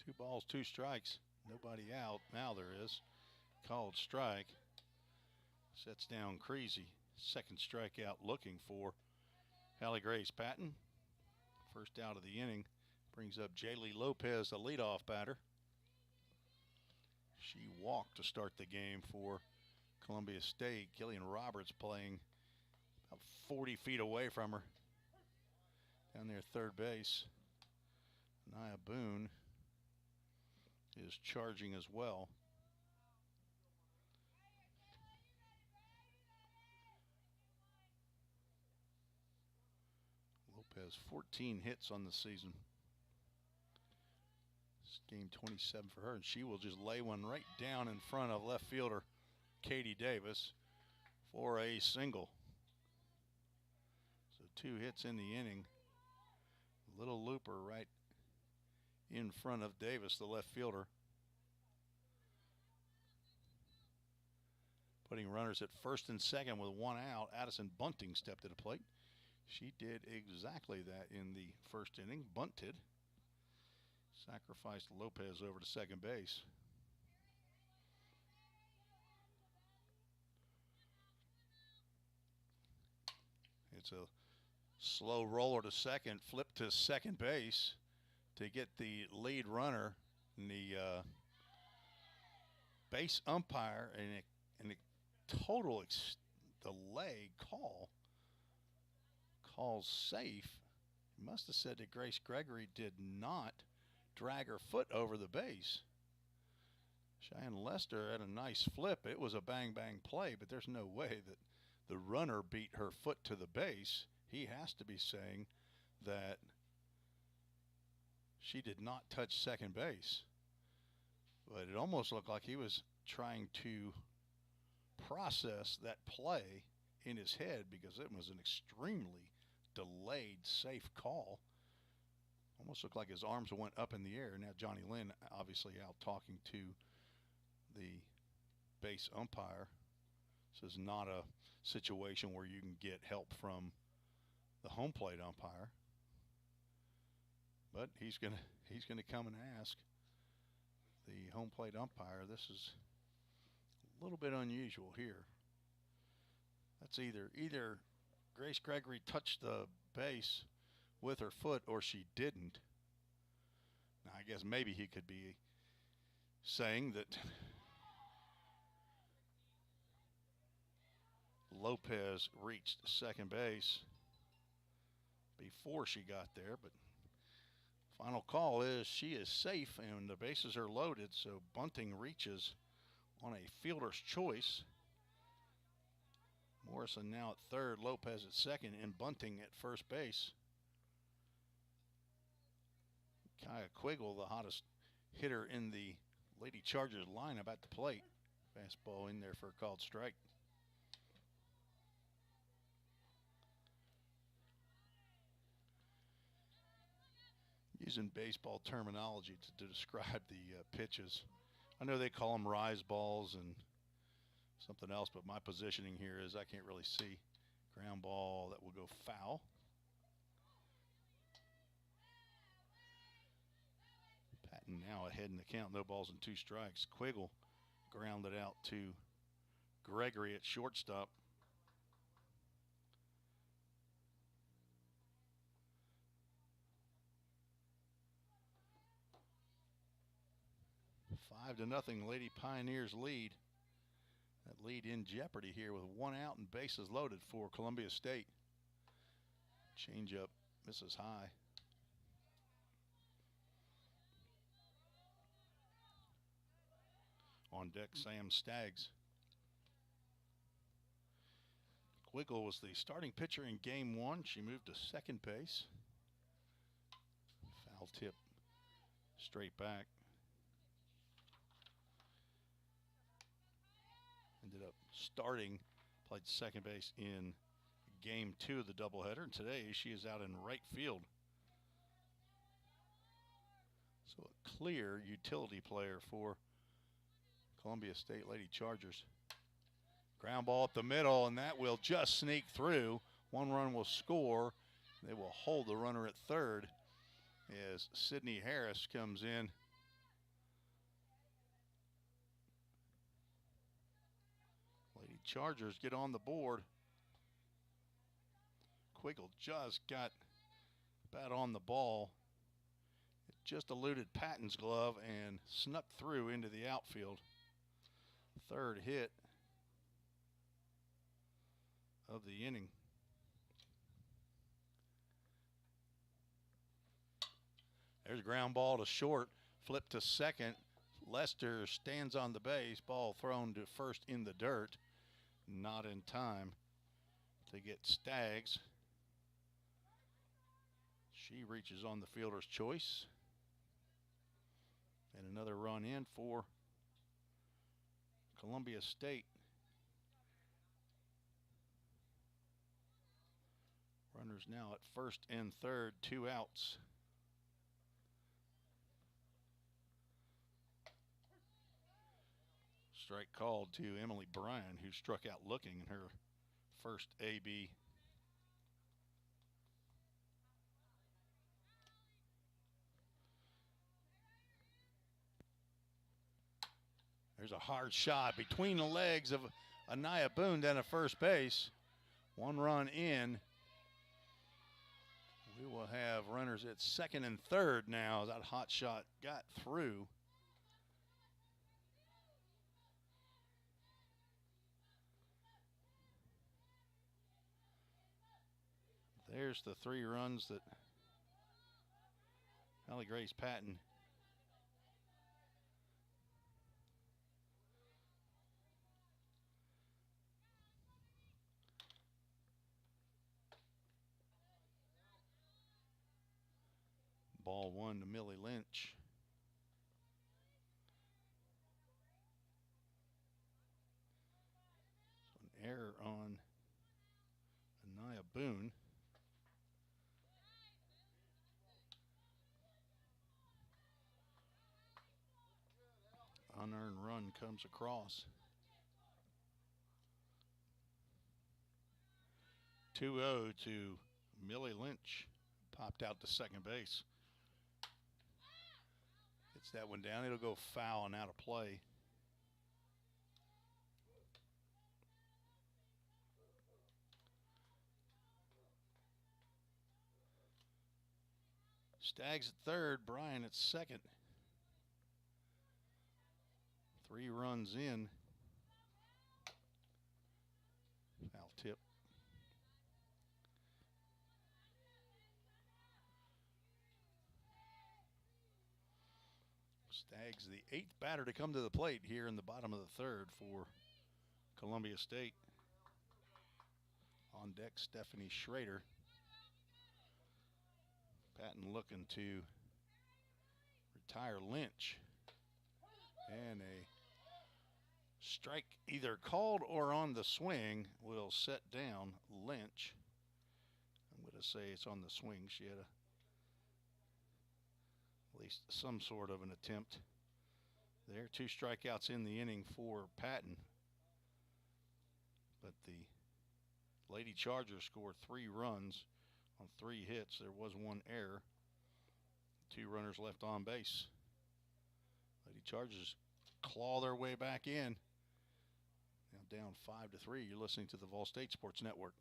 2 balls, 2 strikes. Nobody out. Now there is. Called strike. Sets down Creasy. Second strikeout looking for Hallie Grace Patton. First out of the inning. Brings up Jaylee Lopez, the leadoff batter. She walked to start the game for Columbia State. Killian Roberts playing about 40 feet away from her. Down there third base. Nia Boone is charging as well. Lopez, 14 hits on the season. It's game 27 for her, and she will just lay one right down in front of left fielder Katie Davis for a single. So 2 hits in the inning. Little looper right in front of Davis, the left fielder. Putting runners at first and second with 1 out. Addison Bunting stepped to the plate. She did exactly that in the first inning. Bunted. Sacrificed Lopez over to second base. It's a slow roller to second, flip to second base to get the lead runner, and the base umpire and a total delay calls safe. He must have said that Grace Gregory did not drag her foot over the base. Cheyenne Lester had a nice flip. It was a bang-bang play, but there's no way that the runner beat her foot to the base. He has to be saying that she did not touch second base. But it almost looked like he was trying to process that play in his head because it was an extremely delayed, safe call. Almost looked like his arms went up in the air. Now Johnny Lynn obviously out talking to the base umpire. This is not a situation where you can get help from the home plate umpire. But he's gonna come and ask the home plate umpire. This is a little bit unusual here. That's either Grace Gregory touched the base with her foot or she didn't. Now I guess maybe he could be saying that Lopez reached second base before she got there, but final call is she is safe and the bases are loaded, so Bunting reaches on a fielder's choice. Morrison now at third, Lopez at second, and Bunting at first base. Kaya Quiggle, the hottest hitter in the Lady Chargers lineup, at the plate. Fastball in there for a called strike. Using baseball terminology to describe the pitches. I know they call them rise balls and something else, but my positioning here is I can't really see. Ground ball that will go foul. Patton now ahead in the count, no balls and 2 strikes. Quiggle grounded out to Gregory at shortstop. Five to nothing, Lady Pioneers lead. That lead in jeopardy here with 1 out and bases loaded for Columbia State. Changeup misses high. On deck, Sam Staggs. Quiggle was the starting pitcher in game 1. She moved to second base. Foul tip straight back. Ended up starting, played second base in game 2 of the doubleheader, and today she is out in right field. So a clear utility player for Columbia State Lady Chargers. Ground ball up the middle, and that will just sneak through. 1 run will score. They will hold the runner at third as Sydney Harris comes in. Lady Chargers get on the board. Quiggle just got bat on the ball. It just eluded Patton's glove and snuck through into the outfield. Third hit of the inning. There's a ground ball to short, flip to second. Lester stands on the base, ball thrown to first in the dirt. Not in time to get Staggs. She reaches on the fielder's choice. And another run in for Columbia State. Runners now at first and third, 2 outs. Strike called to Emily Bryan, who struck out looking in her first AB. There's a hard shot between the legs of Anaya Boone down at first base. 1 run in, will have runners at second and third now. That hot shot got through. There's the 3 runs that Valley Grace Patton ball 1 to Millie Lynch. So an error on Anaya Boone. Unearned run comes across. 2-0 to Millie Lynch. Popped out to second base. Gets that one down. It'll go foul and out of play. Stags at third, Bryan at second. 3 runs in. Foul tip. Stags the 8th batter to come to the plate here in the bottom of the third for Columbia State. On deck, Stephanie Schrader. Patton looking to retire Lynch. And a strike either called or on the swing will set down Lynch. I'm going to say it's on the swing. She had at least some sort of an attempt there. 2 strikeouts in the inning for Patton. But the Lady Chargers scored 3 runs on 3 hits. There was 1 error. 2 runners left on base. Lady Chargers claw their way back in. Now down 5-3. You're listening to the Vol State Sports Network.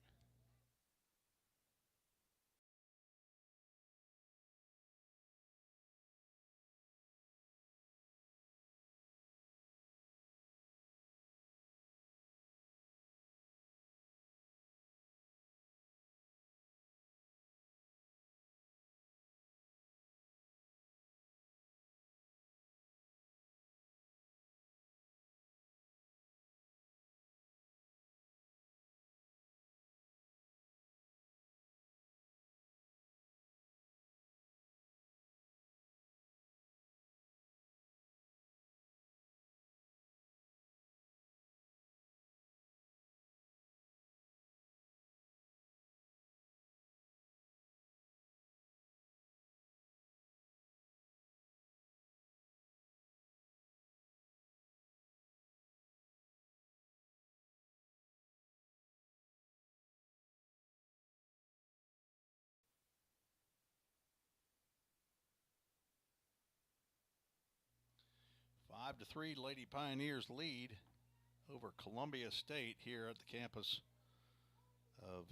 Five to 3, Lady Pioneers lead over Columbia State here at the campus of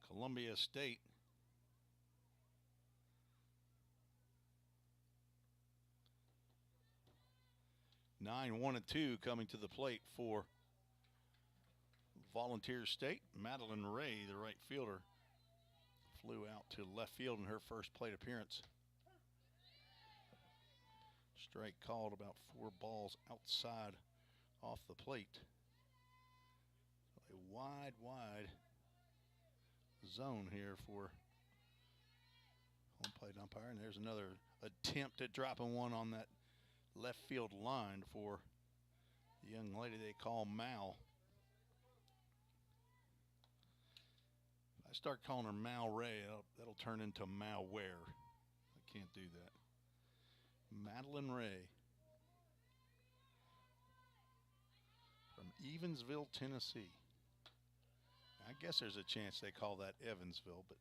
Columbia State. Nine, 1 and 2 coming to the plate for Volunteer State. Madeline Ray, the right fielder, flew out to left field in her first plate appearance. Strike called, about 4 balls outside off the plate. A wide zone here for home plate umpire. And there's another attempt at dropping one on that left field line for the young lady they call Mal. If I start calling her Mal Ray, that'll turn into malware. I can't do that. Madeline Ray from Evansville, Tennessee. I guess there's a chance they call that Evansville, but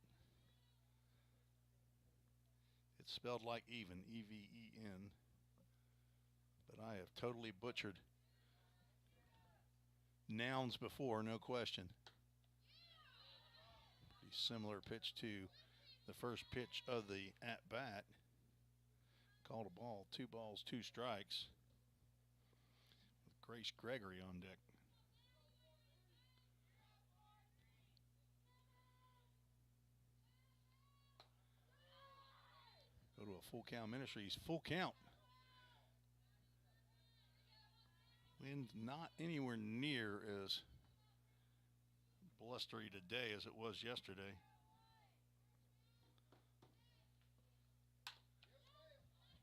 it's spelled like even, E-V-E-N. But I have totally butchered nouns before, no question. Similar pitch to the first pitch of the at-bat. Called a ball, 2 balls, 2 strikes. With Grace Gregory on deck. Go to a full count Ministries. Full count. Wind not anywhere near as blustery today as it was yesterday.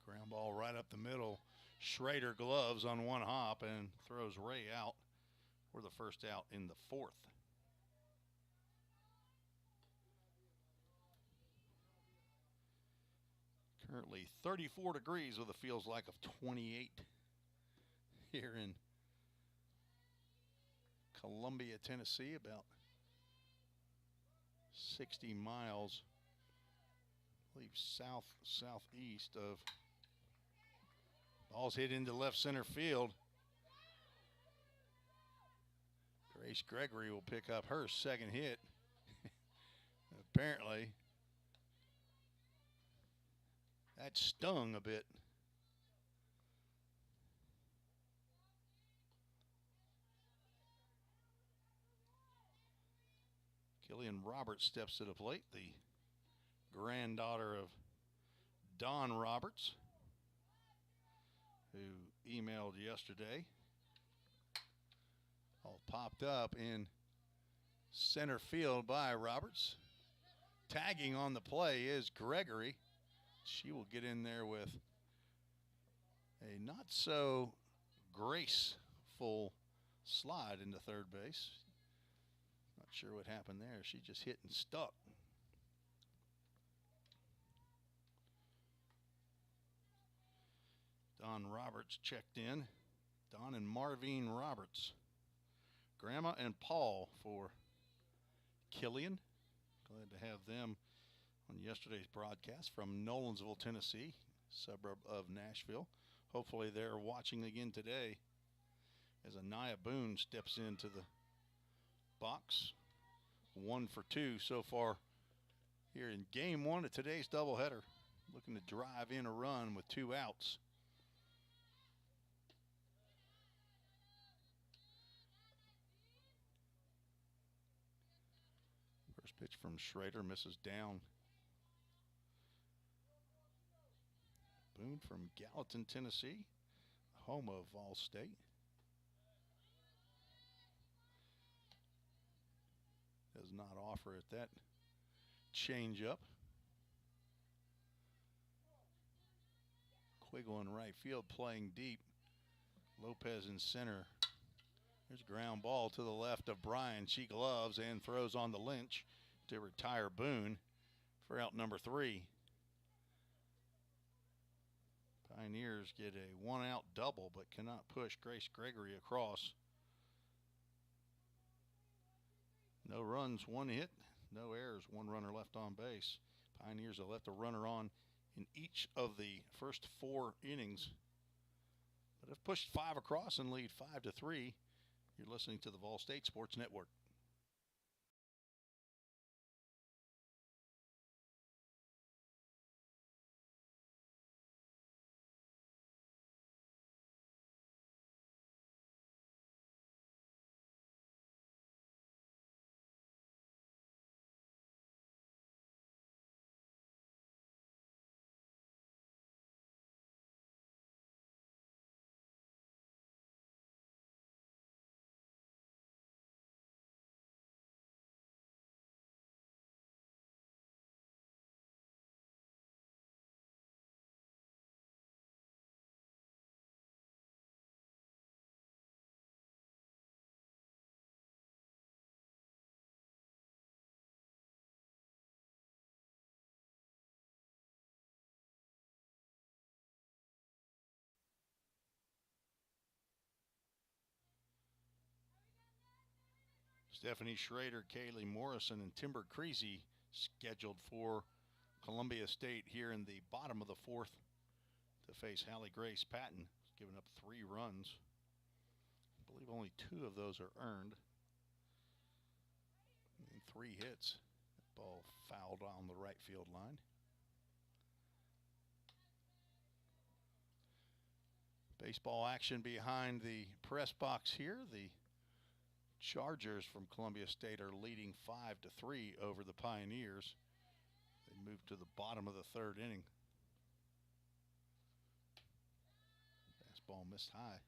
Ground ball right up the middle. Schrader gloves on one hop and throws Ray out for the first out in the 4th. Currently 34 degrees with a feels like of 28 here in Columbia, Tennessee, about 60 miles, I believe, southeast of. Ball's hit into left center field. Grace Gregory will pick up her second hit. Apparently, that stung a bit. Killian Roberts steps to the plate, the granddaughter of Don Roberts, who emailed yesterday. All popped up in center field by Roberts. Tagging on the play is Gregory. She will get in there with a not so graceful slide into third base. Not sure what happened there. She just hit and stuck. Don Roberts checked in. Don and Marvine Roberts. Grandma and Paul for Killian. Glad to have them on yesterday's broadcast from Nolensville, Tennessee, suburb of Nashville. Hopefully they're watching again today as Anaya Boone steps into the box. 1 for 2 so far here in game 1 of today's doubleheader. Looking to drive in a run with 2 outs. First pitch from Schrader misses down. Boone from Gallatin, Tennessee, home of Vol State. Does not offer at that changeup. Quiggle in right field playing deep. Lopez in center. There's a ground ball to the left of Bryan. She gloves and throws on the Lynch to retire Boone for out number 3. Pioneers get a 1-out double but cannot push Grace Gregory across. No runs, 1 hit, no errors, 1 runner left on base. Pioneers have left a runner on in each of the first 4 innings, but have pushed 5 across and lead 5-3. You're listening to the Vol State Sports Network. Stephanie Schrader, Kaylee Morrison, and Timber Creasy scheduled for Columbia State here in the bottom of the 4th to face Hallie Grace Patton, giving up 3 runs. I believe only 2 of those are earned. And 3 hits. Ball fouled on the right field line. Baseball action behind the press box here. The Chargers from Columbia State are leading 5-3 over the Pioneers. They move to the bottom of the third inning. Fastball missed high.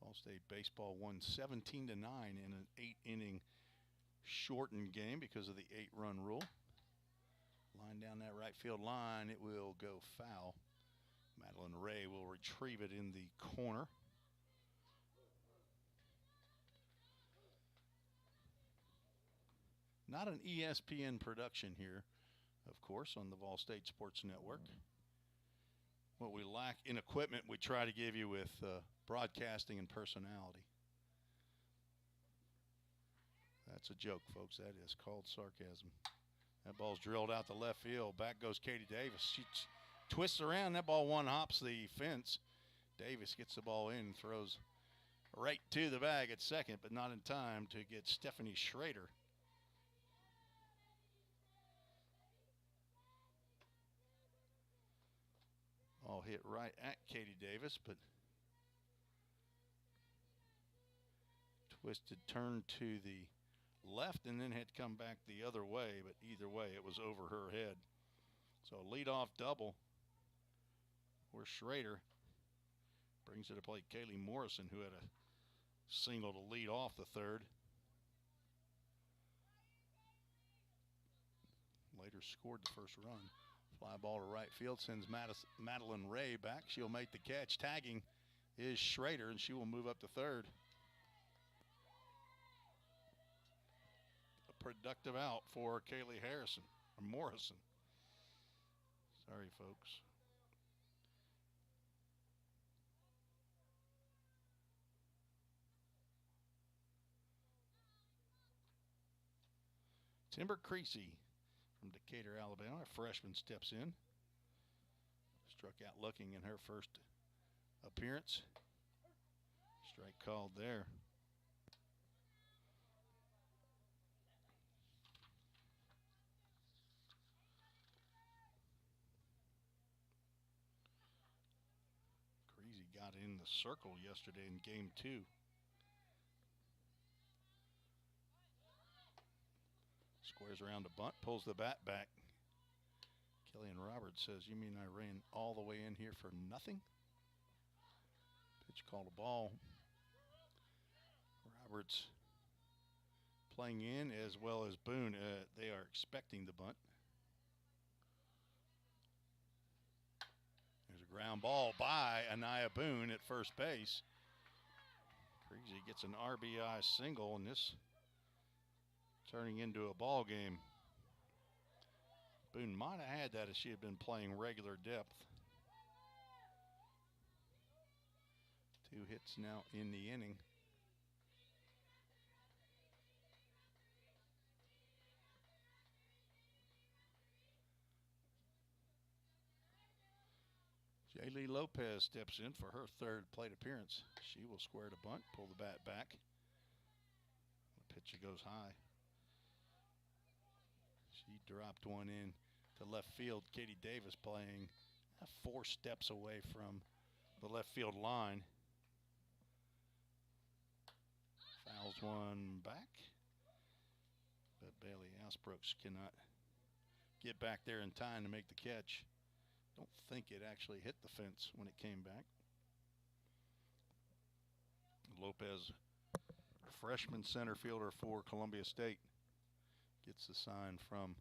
Ball State baseball won 17-9 in an 8-inning shortened game because of the 8-run rule. Line down that right field line, it will go foul. Madeline Ray will retrieve it in the corner. Not an ESPN production here, of course, on the Vol State Sports Network. What we lack in equipment, we try to give you with broadcasting and personality. That's a joke, folks. That is called sarcasm. That ball's drilled out the left field. Back goes Katie Davis. She twists around. That ball one-hops the fence. Davis gets the ball in and throws right to the bag at second, but not in time to get Stephanie Schrader. Ball hit right at Katie Davis, but twisted turn to the left and then had come back the other way, but either way it was over her head. So leadoff double where Schrader brings to the plate Kaylee Morrison, who had a single to lead off the third. Later scored the first run. Fly ball to right field sends Madeline Ray back. She'll make the catch. Tagging is Schrader, and she will move up to third. Productive out for Kaylee Morrison. Sorry, folks. Timber Creasy from Decatur, Alabama, a freshman, steps in. Struck out looking in her first appearance. Strike called there. Got in the circle yesterday in game 2. Squares around a bunt, pulls the bat back. Killian Roberts says, "You mean I ran all the way in here for nothing?" Pitch called a ball. Roberts playing in as well as Boone. They are expecting the bunt. Ground ball by Anaya Boone at first base. Creasy gets an RBI single, and this turning into a ball game. Boone might have had that if she had been playing regular depth. 2 hits now in the inning. Jaylee Lopez steps in for her third plate appearance. She will square to bunt, pull the bat back. The pitch goes high. She dropped one in to left field. Katie Davis playing 4 steps away from the left field line. Fouls one back. But Bailey Asbrooks cannot get back there in time to make the catch. Don't think it actually hit the fence when it came back. Lopez, freshman center fielder for Columbia State, gets the sign from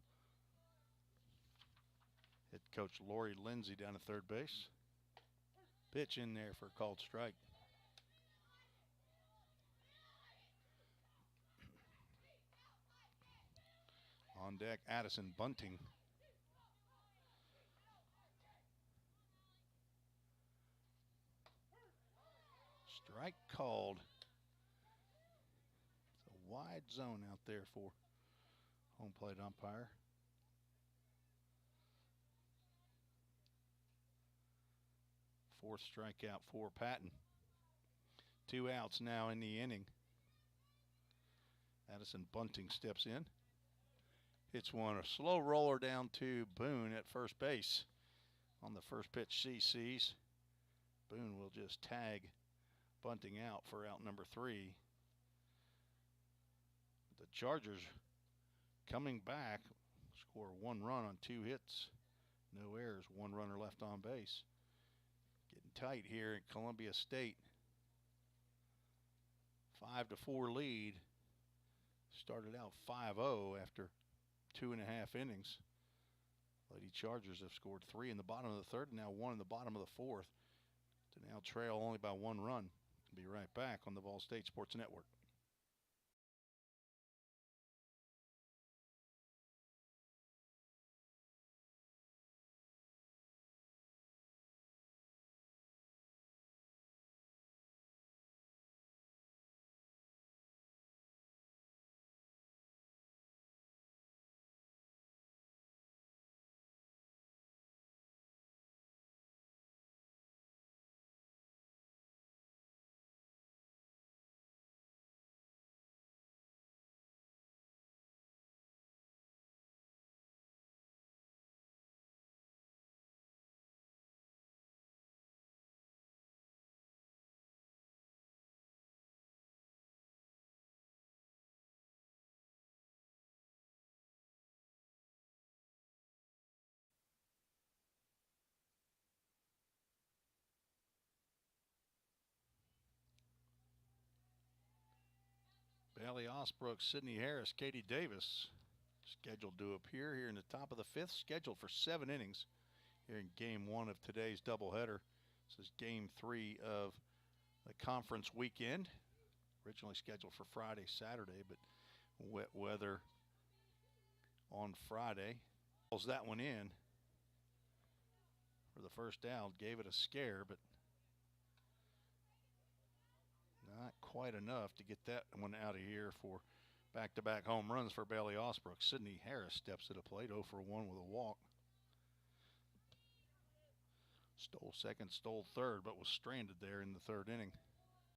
head coach Lori Lindsay down at third base. Pitch in there for a called strike. On deck, Addison Bunting. Strike called. It's a wide zone out there for home plate umpire. Fourth strikeout for Patton. 2 outs now in the inning. Addison Bunting steps in. Hits one, a slow roller down to Boone at first base. On the first pitch, CC's. Boone will just tag Bunting out for out number 3. The Chargers coming back, score 1 run on 2 hits. No errors, 1 runner left on base. Getting tight here at Columbia State. 5-4 lead. Started out 5-0 after 2.5 innings. Lady Chargers have scored 3 in the bottom of the 3rd, and now 1 in the bottom of the 4th to now trail only by 1 run. Be right back on the Ball State Sports Network. Bailey Osbrook, Sydney Harris, Katie Davis scheduled to appear here in the top of the 5th, scheduled for 7 innings here in game 1 of today's doubleheader. This is game 3 of the conference weekend, originally scheduled for Friday, Saturday, but wet weather on Friday pulls that one in for the first out. Gave it a scare, but not quite enough to get that one out of here for back-to-back home runs for Bailey Osbrook. Sydney Harris steps to the plate, 0 for 1 with a walk. Stole second, stole third, but was stranded there in the 3rd inning.